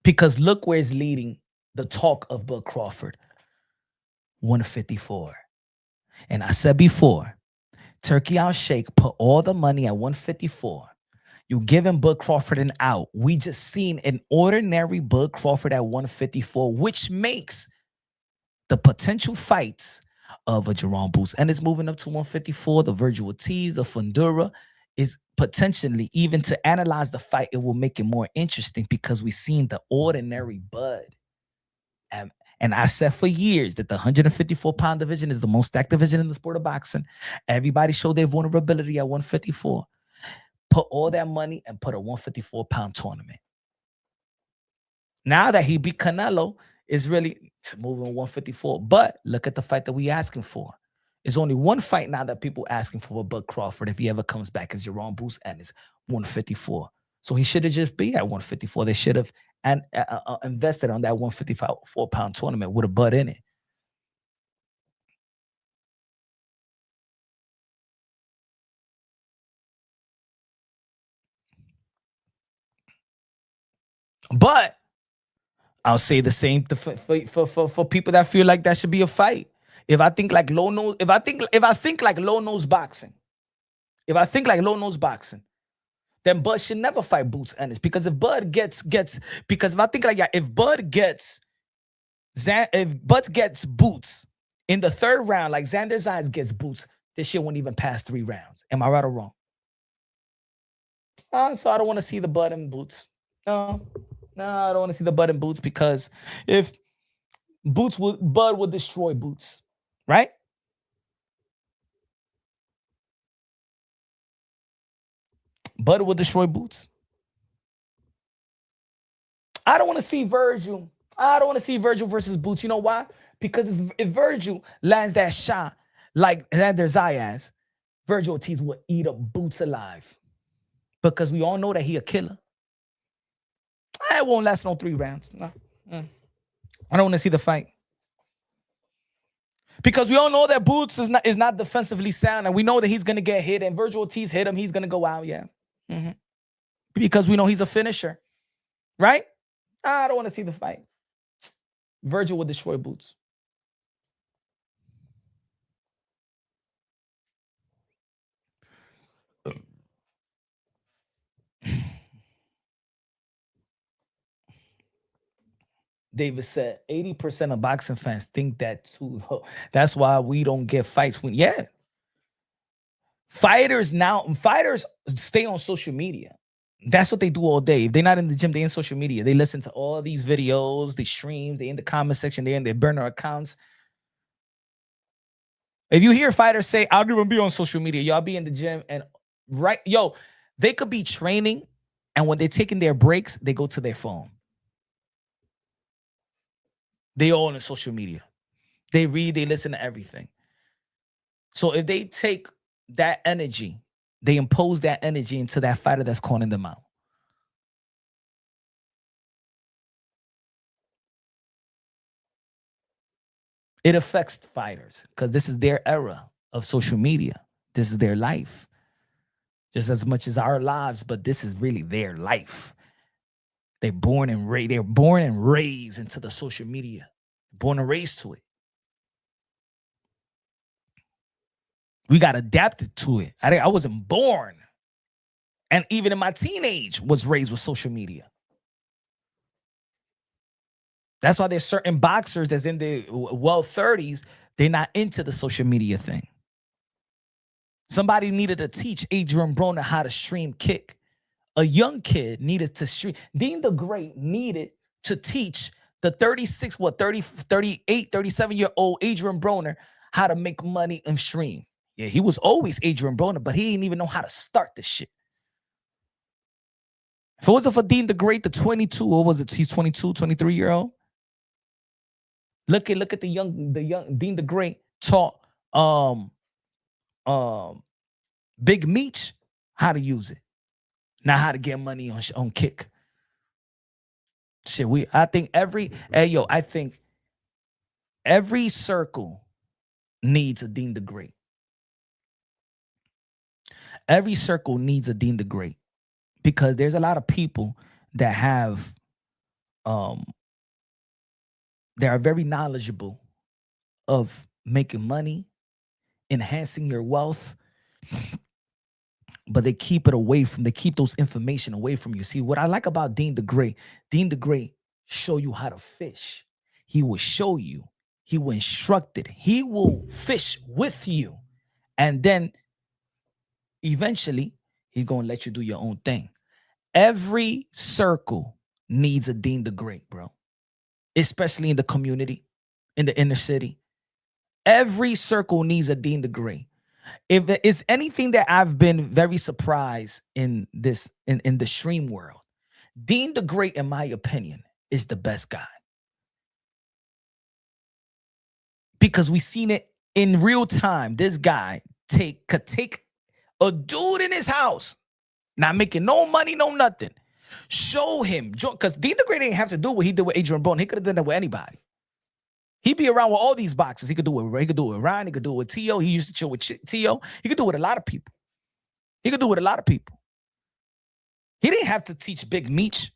Because look where it's leading the talk of Bud Crawford. 154. And I said before, Turkey Al Sheikh put all the money at 154. You giving Bud Crawford an out. We just seen an ordinary Bud Crawford at 154, which makes the potential fights of a Jerome Boots and it's moving up to 154. The Virgil Ortiz, the Fundura is potentially, even to analyze the fight, it will make it more interesting because we've seen the ordinary Bud. And I said for years that the 154-pound division is the most stacked division in the sport of boxing. Everybody showed their vulnerability at 154. Put all that money and put a 154-pound tournament. Now that he beat Canelo, is really moving 154. But look at the fight that we asking for. There's only one fight now that people asking for Bud Crawford if he ever comes back is Jerome Boots and it's 154. So he should have just been at 154. They should have invested on that 154-pound tournament with a Bud in it. But I'll say the same for people that feel like that should be a fight. If I think like low nose, if I think like low nose boxing, then Bud should never fight Boots Ennis. Because if Bud gets because if I think like if Bud gets Boots in the 3rd round, like Xander Zayas gets Boots, this shit won't even pass 3 rounds. Am I right or wrong? So I don't want to see the button boots. No, I don't want to see the button boots because if Bud would destroy Boots, right? Bud would destroy Boots. I don't want to see Virgil. I don't want to see Virgil versus Boots. You know why? Because if Virgil lands that shot like Xander Zayas, Virgil Ortiz would eat up Boots alive. Because we all know that he a killer. It won't last no 3 rounds. No. I don't want to see the fight. Because we all know that Boots is not defensively sound, and we know that he's gonna get hit. And Virgil Ortiz hit him, he's gonna go out. Yeah, because we know he's a finisher, right? I don't want to see the fight. Virgil will destroy Boots. David said 80% of boxing fans think that too. That's why we don't get fights when fighters stay on social media. That's what they do all day. If they're not in the gym, they're in social media. They listen to all these videos, they stream, they're in the comment section, they're in their burner accounts. If you hear fighters say, I'll even be on social media, y'all be in the gym and they could be training, and when they're taking their breaks, they go to their phone. They all on social media. They read, they listen to everything. So if they take that energy, they impose that energy into that fighter that's calling them out. It affects fighters because this is their era of social media. This is their life. Just as much as our lives, but this is really their life. They're born and raised into the social media. Born and raised to it. We got adapted to it. I wasn't born. And even in my teenage was raised with social media. That's why there's certain boxers that's in their 30s, they're not into the social media thing. Somebody needed to teach Adrian Broner how to stream kick. A young kid needed to stream. Dean the Great needed to teach the 38, 37-year-old Adrian Broner how to make money and stream. Yeah, he was always Adrian Broner, but he didn't even know how to start this shit. If it wasn't for Dean the Great, the 22, what was it? He's 22, 23-year-old. Look at the young Dean the Great taught Big Meech how to use it. Now how to get money on kick. Shit, I think every circle needs a Dean the Great. Every circle needs a Dean the Great. Because there's a lot of people that have they are very knowledgeable of making money, enhancing your wealth, but they keep those information away from you. See, what I like about Dean the Great show you how to fish. He will show you, he will instruct it, he will fish with you. And then eventually he's going to let you do your own thing. Every circle needs a Dean the Great, bro. Especially in the community, in the inner city. Every circle needs a Dean the Great. If there is anything that I've been very surprised in this, in the stream world, Dean the Great, in my opinion, is the best guy. Because we've seen it in real time. This guy could take a dude in his house, not making no money, no nothing. Show him, because Dean the Great didn't have to do what he did with Adrian Broner. He could have done that with anybody. He'd be around with all these boxers. He could do it with Ryan. He could do it with Teo. He used to chill with Teo. He could do it with a lot of people. He didn't have to teach Big Meech.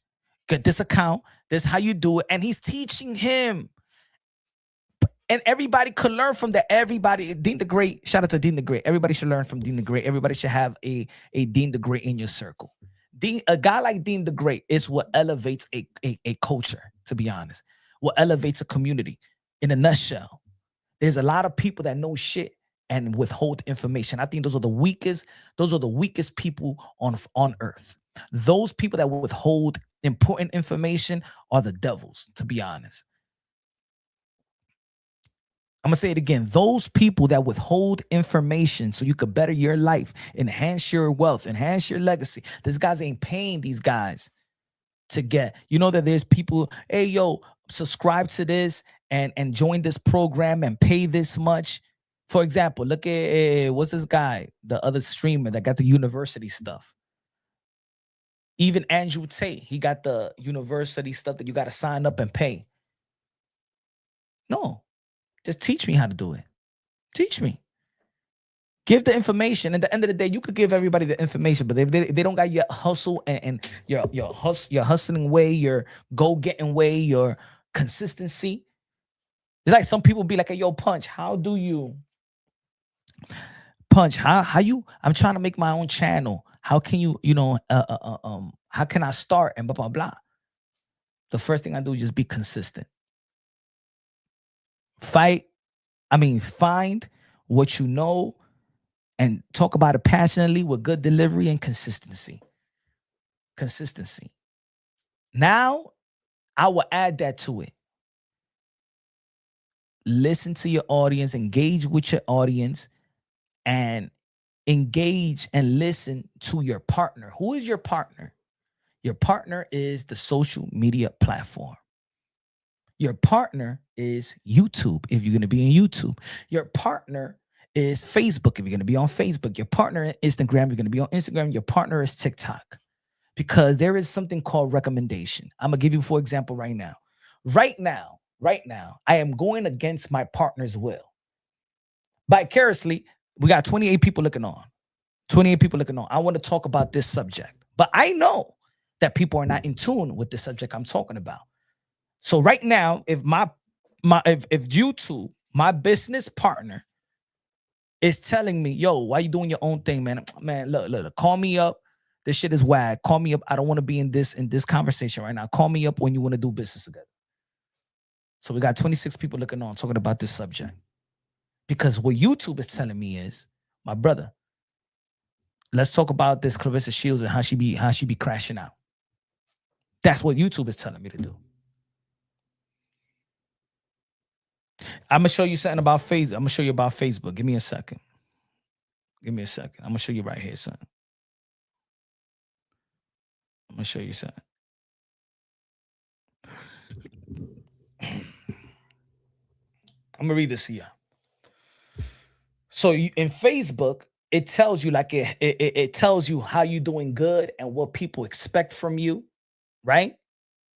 Get this account. This is how you do it. And he's teaching him. And everybody could learn from that. Everybody, Dean the Great, shout out to Dean the Great. Everybody should learn from Dean the Great. Everybody should have a Dean the Great in your circle. A guy like Dean the Great is what elevates a culture, to be honest. What elevates a community. In a nutshell, there's a lot of people that know shit and withhold information. I think those are the weakest people on earth. Those people that withhold important information are the devils, to be honest. I'm gonna say it again. Those people that withhold information so you could better your life, enhance your wealth, enhance your legacy. These guys ain't paying these guys to get. You know that there's people, hey yo, subscribe to this and join this program and pay this much. For example, look at what's this guy, the other streamer that got the university stuff. Even Andrew Tate, he got the university stuff that you got to sign up and pay. No, just teach me how to do it. Teach me. Give the information. At the end of the day, you could give everybody the information, but if they don't got your hustle and your hustling way, your go-getting way, your consistency. It's like some people be like, hey, yo, Punch, how do you Punch? How you? I'm trying to make my own channel. How can you, how can I start and blah blah blah? The first thing I do is just be consistent. Find what you know and talk about it passionately with good delivery and consistency. Consistency. Now, I will add that to it. Listen to your audience, engage with your audience, and engage and listen to your partner. Who is your partner? Your partner is the social media platform. Your partner is YouTube if you're going to be on YouTube. Your partner is Facebook if you're going to be on Facebook. Your partner is Instagram if you're going to be on Instagram. Your partner is TikTok. Because there is something called recommendation. I'm going to give you, for example, right now. Right now, I am going against my partner's will. Vicariously, we got 28 people looking on. 28 people looking on. I want to talk about this subject. But I know that people are not in tune with the subject I'm talking about. So right now, if if YouTube, my business partner, is telling me, yo, why you doing your own thing, man? Man, look, call me up. This shit is whack. Call me up. I don't want to be in this conversation right now. Call me up when you want to do business together. So we got 26 people looking on talking about this subject. Because what YouTube is telling me is, my brother, let's talk about this Clarissa Shields and how she be crashing out. That's what YouTube is telling me to do. I'm gonna show you something about Facebook. I'm gonna show you about Facebook. Give me a second. I'm gonna show you right here, son. I'm gonna show you something. I'm gonna read this to you. So in Facebook, it tells you it tells you how you're doing good and what people expect from you, right?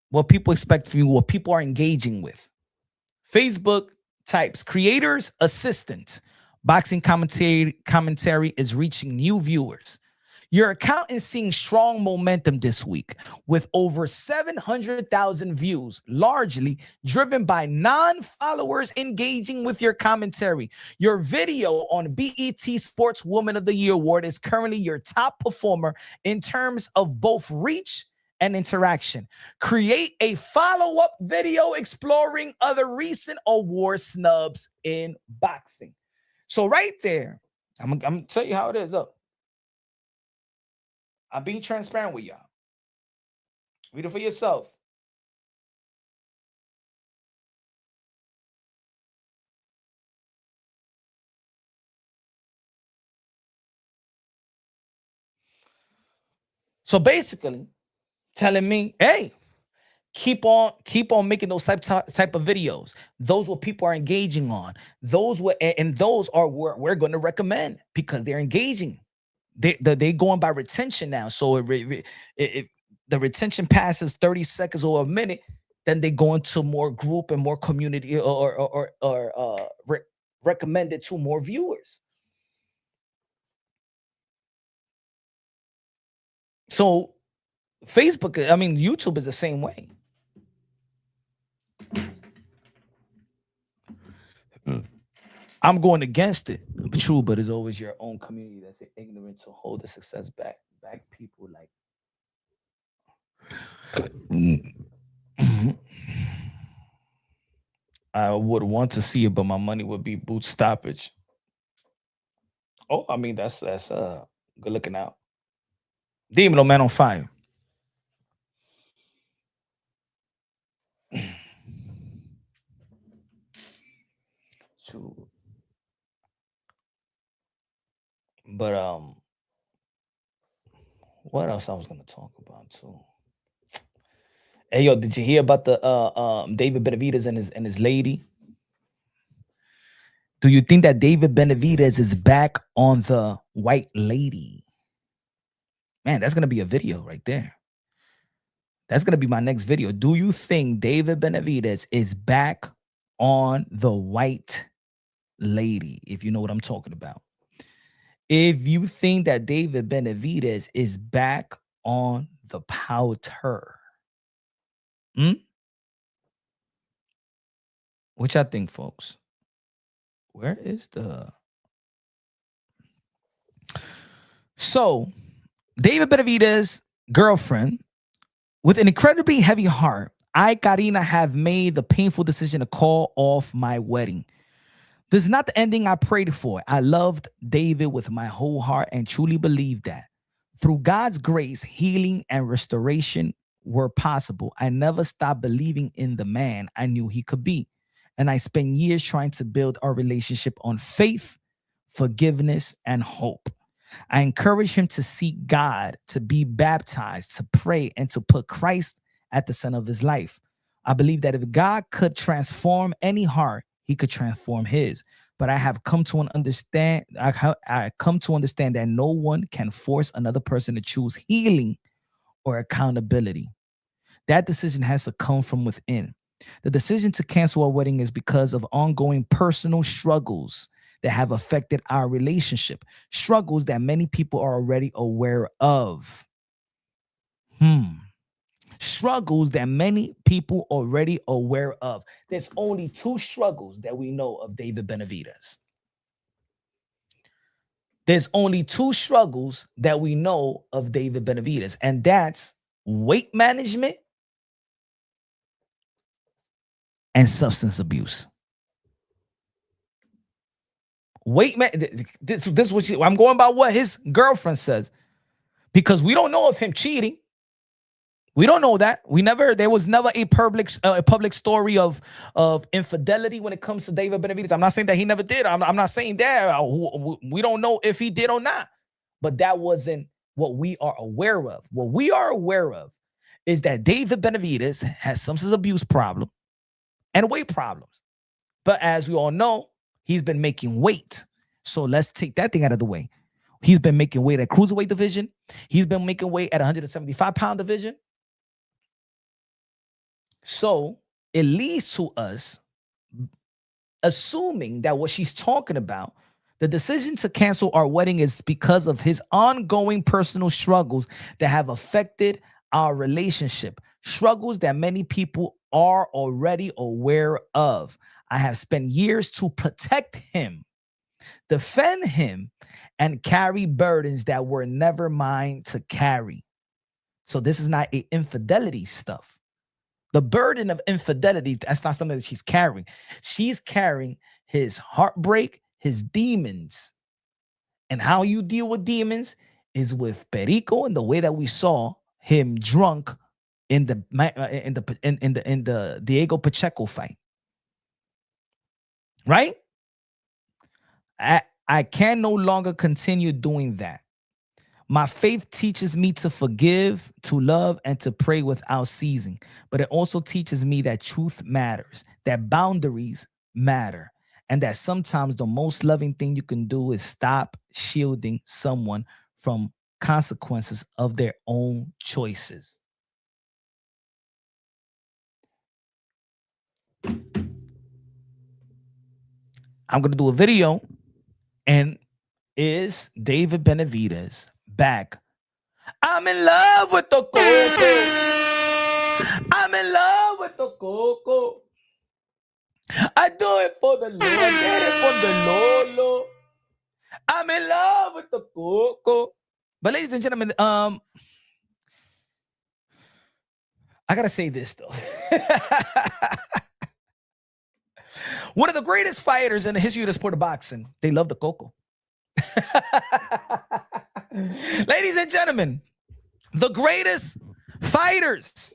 What people expect from you, what people are engaging with. Facebook types creators assistant. Boxing commentary is reaching new viewers. Your account is seeing strong momentum this week with over 700,000 views, largely driven by non-followers engaging with your commentary. Your video on BET Sports Woman of the Year Award is currently your top performer in terms of both reach and interaction. Create a follow-up video exploring other recent award snubs in boxing. So right there, I'm gonna tell you how it is. Look, I'm being transparent with y'all. Read it for yourself. So basically, telling me, hey, keep on making those type of videos. Those what people are engaging on. Those are what we're going to recommend because they're engaging. They going by retention now. So if the retention passes 30 seconds or a minute, then they go into more group and more community or recommended to more viewers. So Facebook, YouTube is the same way. I'm going against it. True, but it's always your own community that's ignorant to hold the success back. People like. I would want to see it, but my money would be boot stoppage. Oh, I mean, that's good looking out. Dímelo, man, on fire. Shoot. But what else I was gonna talk about too? Hey, yo, did you hear about the David Benavidez and his lady? Do you think that David Benavidez is back on the white lady? Man, that's gonna be a video right there. That's gonna be my next video. Do you think David Benavidez is back on the white lady? If you know what I'm talking about. If you think that David Benavidez is back on the powder, which I think, folks. Where is the so David Benavidez's girlfriend, with an incredibly heavy heart, I, Karina, have made the painful decision to call off my wedding. This is not the ending I prayed for. I loved David with my whole heart and truly believed that through God's grace, healing and restoration were possible. I never stopped believing in the man I knew he could be. And I spent years trying to build our relationship on faith, forgiveness, and hope. I encourage him to seek God, to be baptized, to pray, and to put Christ at the center of his life. I believe that if God could transform any heart, he could transform his. But I have come to understand. I come to understand that no one can force another person to choose healing or accountability. That decision has to come from within. The decision to cancel our wedding is because of ongoing personal struggles that have affected our relationship, struggles that many people are already aware of. Struggles that many people already aware of. There's only two struggles that we know of David Benavidez. There's only two struggles that we know of David Benavidez, and that's weight management and substance abuse. This is what I'm going by what his girlfriend says, because we don't know of him cheating. We don't know that. There was never a public story of infidelity when it comes to David Benavidez. I'm not saying that he never did. I'm not saying that. We don't know if he did or not. But that wasn't what we are aware of. What we are aware of is that David Benavidez has substance abuse problem and weight problems. But as we all know, he's been making weight. So let's take that thing out of the way. He's been making weight at cruiserweight division. He's been making weight at 175-pound division. So it leads to us assuming that what she's talking about, the decision to cancel our wedding, is because of his ongoing personal struggles that have affected our relationship, struggles that many people are already aware of. I have spent years to protect him, defend him, and carry burdens that were never mine to carry. So this is not an infidelity stuff. The burden of infidelity, that's not something that she's carrying. She's carrying his heartbreak, his demons. And how you deal with demons is with Perico, and the way that we saw him drunk in the Diego Pacheco fight. Right? I can no longer continue doing that. My faith teaches me to forgive, to love, and to pray without ceasing. But it also teaches me that truth matters, that boundaries matter, and that sometimes the most loving thing you can do is stop shielding someone from consequences of their own choices. I'm going to do a video, and is David Benavidez back? I'm in love with the coco. I'm in love with the coco. I do it for the Lord. I did it for the Lolo. I'm in love with the coco. But ladies and gentlemen, I gotta say this though. One of the greatest fighters in the history of the sport of boxing, they love the coco. Ladies and gentlemen, the greatest fighters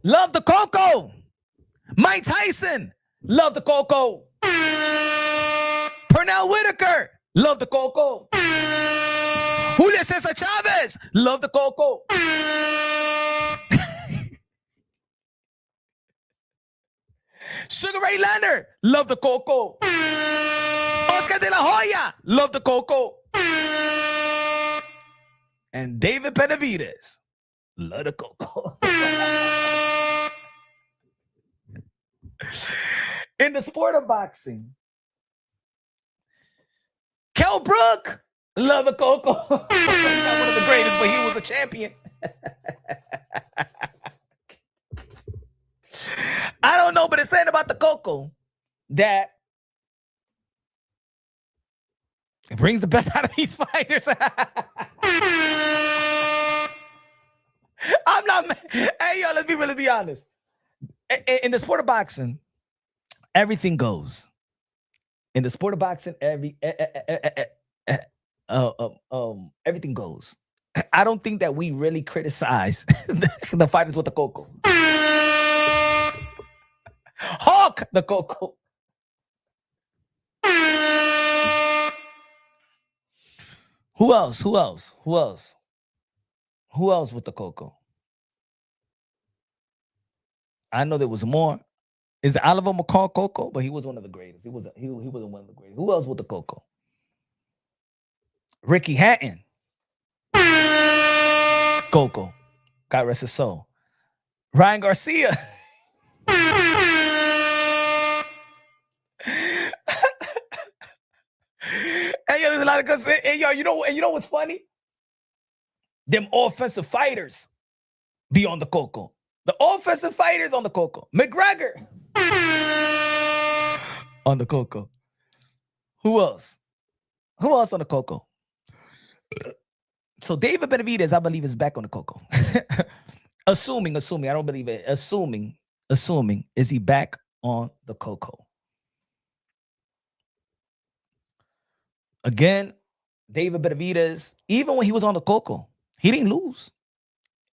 love the cocoa. Mike Tyson, love the cocoa. Pernell Whitaker, love the cocoa. Julio Cesar Chavez, love the cocoa. Sugar Ray Leonard, love the cocoa. Oscar de la Hoya, love the cocoa. And David Benavidez, love the cocoa. In the sport of boxing, Kell Brook, love the cocoa. Not one of the greatest, but he was a champion. I don't know, but it's saying about the cocoa that it brings the best out of these fighters. I'm not. Hey, yo, let's really be honest. In the sport of boxing, everything goes. In the sport of boxing, everything goes. I don't think that we really criticize the fighters with the cocoa. Hawk the cocoa. Who else? Who else? Who else? Who else with the cocoa? I know there was more. Is it Oliver McCall cocoa? But he was one of the greatest. He was one of the greatest. Who else with the cocoa? Ricky Hatton. Cocoa. God rest his soul. Ryan Garcia. Hey, yo, there's a lot of good. Hey, yo, you know what's funny? Them offensive fighters be on the cocoa. The offensive fighters on the cocoa. McGregor on the cocoa. Who else? Who else on the cocoa? So David Benavidez, I believe, is back on the cocoa. assuming, I don't believe it. Assuming, is he back on the cocoa? Again, David Benavidez, even when he was on the cocoa, he didn't lose.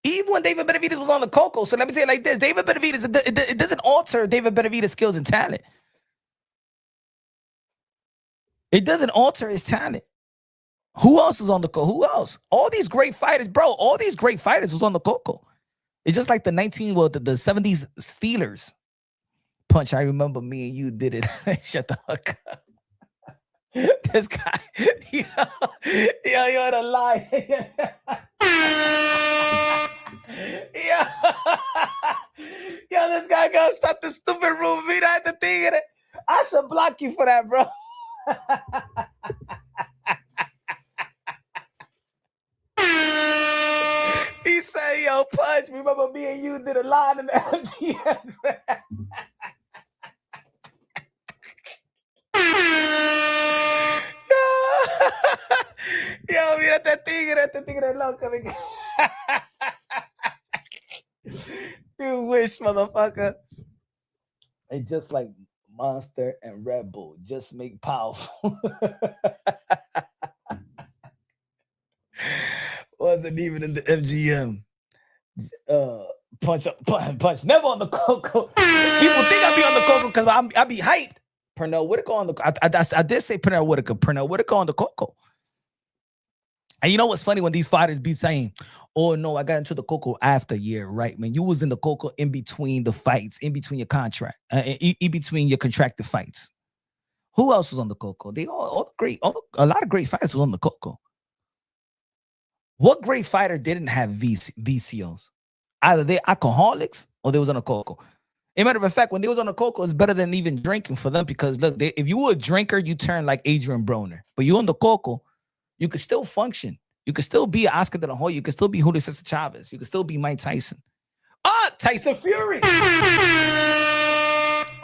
Even when David Benavidez was on the cocoa. So let me say it like this. David Benavidez, it doesn't alter David Benavidez' skills and talent. It doesn't alter his talent. Who else is on the cocoa? Who else? All these great fighters, bro. All these great fighters was on the cocoa. It's just like the 70s Steelers punch. I remember me and you did it. Shut the fuck up. This guy, you're the lie. Yo, this guy gonna start the stupid room. Mira este tigre. I should block you for that, bro. He said, yo, punch. Remember me and you did a line in the MGM. Yo, mira este tigre loco. You wish, motherfucker. It's just like Monster and Red Bull. Just make powerful. Wasn't even in the MGM. Punch. Never on the cocoa. People think I be on the cocoa because I be hyped. Pernell Whitaker on the. I did say Pernell Whitaker. Pernell Whitaker on the cocoa. And you know what's funny when these fighters be saying, "Oh no, I got into the cocoa after." Yeah, right, man. You was in the cocoa in between the fights, in between your contract, in between your contracted fights. Who else was on the cocoa? They a lot of great fighters was on the cocoa. What great fighter didn't have VCOs? Either they alcoholics or they was on a cocoa. As a matter of fact, when they was on a cocoa, it's better than even drinking for them because look, if you were a drinker, you turn like Adrian Broner. But you on the cocoa, you could still function. You could still be Oscar de la Hoya. You could still be Julio Cesar Chavez. You could still be Mike Tyson. Tyson Fury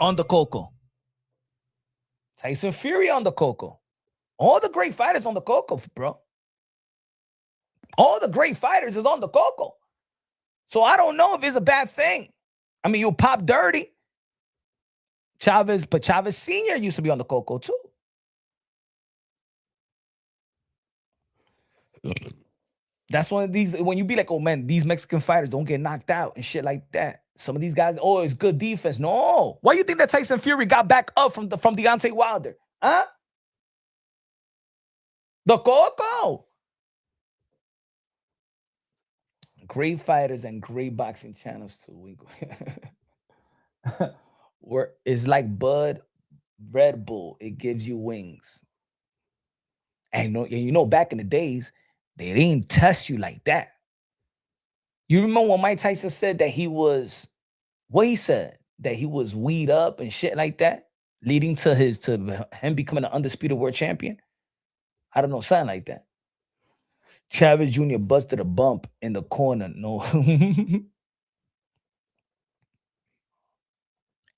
on the cocoa. Tyson Fury on the cocoa. All the great fighters on the cocoa, bro. All the great fighters is on the cocoa. So I don't know if it's a bad thing. I mean, you pop dirty. Chavez Sr. used to be on the cocoa too. That's one of these, when you be like, oh man, these Mexican fighters don't get knocked out and shit like that. Some of these guys, oh, it's good defense. No. Why you think that Tyson Fury got back up from Deontay Wilder? Huh? The Coco. Great fighters and great boxing channels too. It's like Bud, Red Bull. It gives you wings. And you know, back in the days, they didn't test you like that. You remember when Mike Tyson said that he was, what he said? That he was weed up and shit like that, leading to him becoming an undisputed world champion? I don't know, something like that. Chavez Jr. busted a bump in the corner. No.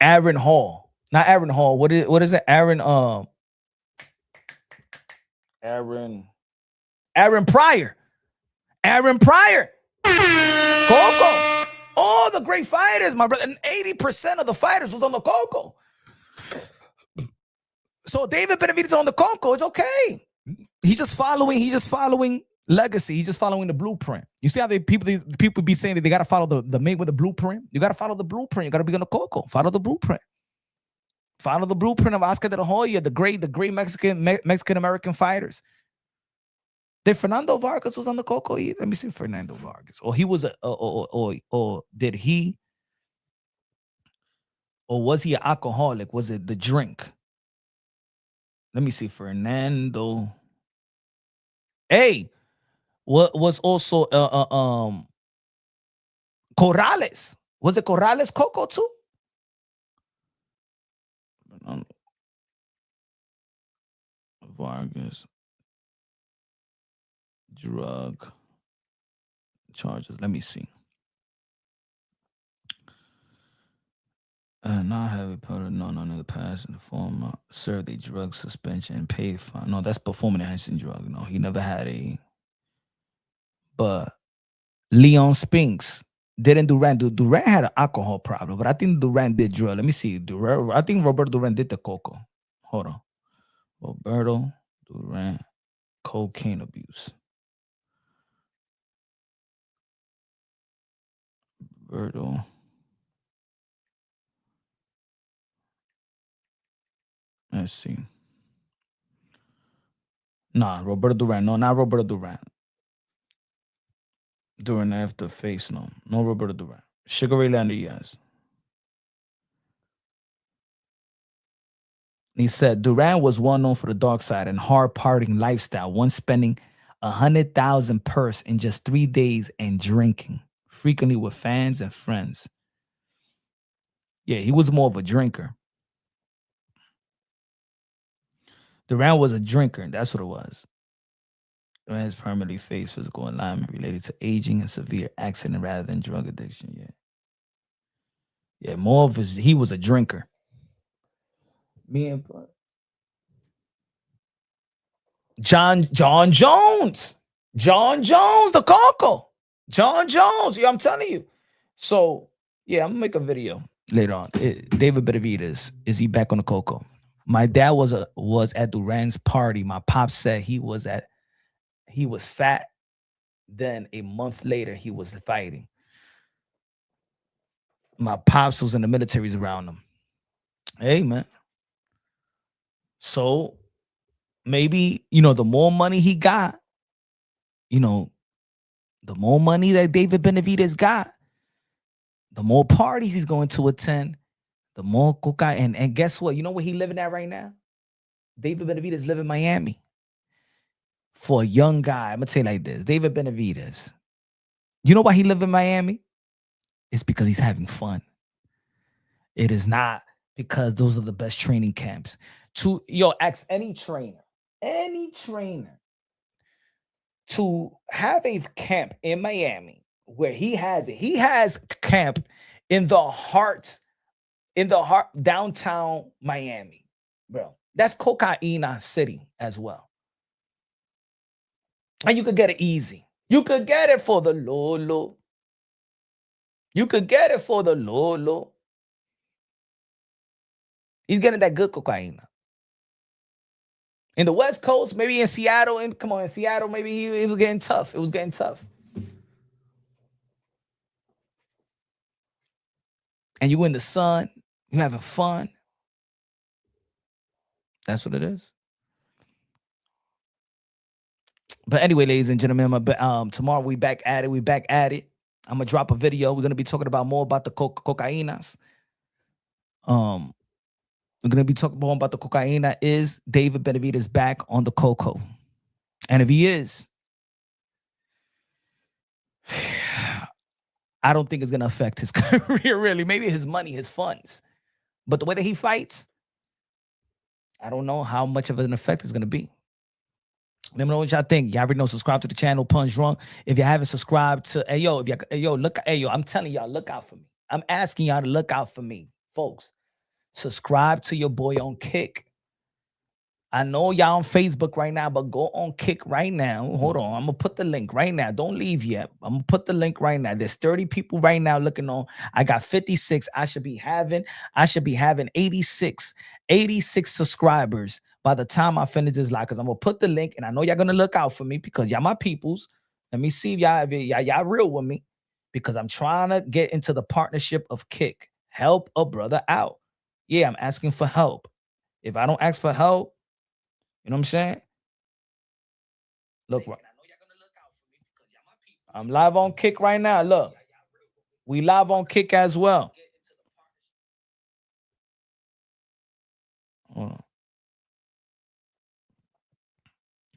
Aaron Hall. Not Aaron Hall. What is it? Aaron Pryor. Aaron Pryor. Coco. All the great fighters, my brother. And 80% of the fighters was on the Coco. So David Benavidez on the Coco. It's okay. He's just following legacy. He's just following the blueprint. You see how people be saying that they got to follow the Mayweather blueprint? You got to follow the blueprint. You got to be on the Coco. Follow the blueprint. Follow the blueprint of Oscar de la Hoya, the great Mexican American fighters. Did Fernando Vargas was on the Coco? Let me see Fernando Vargas. Or he was or did he? Or was he an alcoholic? Was it the drink? Let me see. Fernando. Hey, what was also Corrales? Was it Corrales Coco too? Vargas drug charges. Let me see. Not have a part of none of the past in the form served a drug suspension and paid fine. No, that's performance enhancing drug. No, he never had a. But Leon Spinks didn't Duran. Duran had an alcohol problem, but I think Duran did drug. Let me see. I think Roberto Duran did the Coco. Hold on. Roberto Duran, cocaine abuse. Roberto. Let's see. Nah, Roberto Duran. No, not Roberto Duran. Duran after face, no. No Roberto Duran. Sugar Ray Leonard, yes. He said Duran was well known for the dark side and hard partying lifestyle, once spending 100,000 purse in just 3 days and drinking, frequently with fans and friends. Yeah, he was more of a drinker. Duran was a drinker, and that's what it was. Duran has primarily faced physical alignment related to aging and severe accident rather than drug addiction. Yeah, more of he was a drinker. Me and John Jones, the Coco, John Jones. Yeah, I'm telling you. So yeah, I'm gonna make a video later on. David Benavidez, is he back on the Coco? My dad was at Duran's party. My pop said he was fat. Then a month later, he was fighting. My pops was in the militaries around him. Hey, man. So maybe, the more money he got, the more money that David Benavidez got, the more parties he's going to attend, the more cocaine. And guess what? You know where he's living at right now? David Benavidez live in Miami. For a young guy, I'm going to tell you like this. David Benavidez, you know why he live in Miami? It's because he's having fun. It is not because those are the best training camps. Ask any trainer to have a camp in Miami where he has it. He has camp in the heart downtown Miami, bro. That's Cocaina City as well. And you could get it easy. You could get it for the Lolo. He's getting that good cocaine. In the West Coast, maybe in Seattle, and come on, in Seattle, maybe it was getting tough. It was getting tough. And you in the sun, you having fun. That's what it is. But anyway, ladies and gentlemen, tomorrow we back at it. We back at it. I'm gonna drop a video. We're gonna be talking about more about the cocainas. We're gonna be talking more about the cocaina. Is David Benavidez back on the coco? And if he is, I don't think it's gonna affect his career really. Maybe his money, his funds, but the way that he fights, I don't know how much of an effect it's gonna be. Let me know what y'all think. Y'all already know. Subscribe to the channel, Punch Drunk. If you haven't subscribed to, I'm telling y'all, look out for me. I'm asking y'all to look out for me, folks. Subscribe to your boy on Kick. I know y'all on Facebook right now, but go on Kick right now. Hold on. I'm gonna put the link right now. Don't leave yet. I'm gonna put the link right now. There's 30 people right now looking on. I got 56. I should be having 86 subscribers by the time I finish this live. Because I'm gonna put the link, and I know y'all gonna look out for me because y'all my peoples. Let me see if y'all real with me, because I'm trying to get into the partnership of Kick. Help a brother out. Yeah, I'm asking for help. If I don't ask for help, you know what I'm saying? Look, I'm live on Kick right now. Look, we live on Kick as well. Hold on.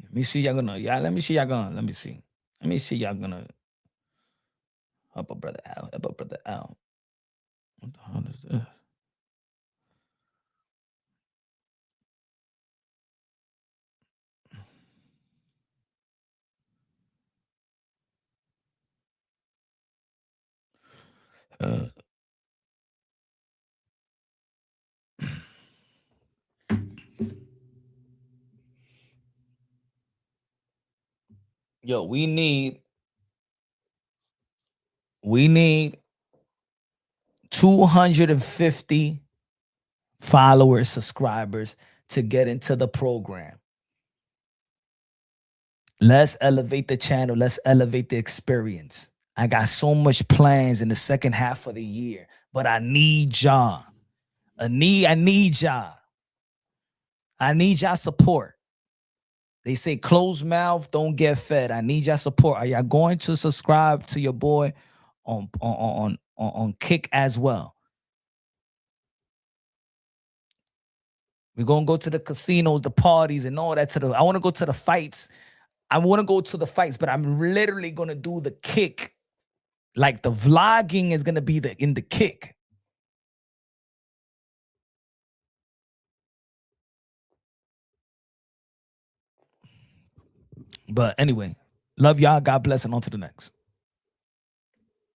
Let me see y'all gonna. Yeah, let me see y'all gonna. Let me see. Let me see y'all gonna help a brother out. Help a brother out. What the hell is this? Yo, we need 250 followers, subscribers to get into the program. Let's elevate the channel. Let's elevate the experience. I got so much plans in the second half of the year, but I need y'all. I need y'all. I need y'all support. They say closed mouth don't get fed. I need y'all support. Are y'all going to subscribe to your boy on Kick as well? We're gonna go to the casinos, the parties, and all that. I want to go to the fights. I want to go to the fights, but I'm literally gonna do the Kick. Like the vlogging is gonna be in the Kick. But anyway, love y'all. God bless, and on to the next.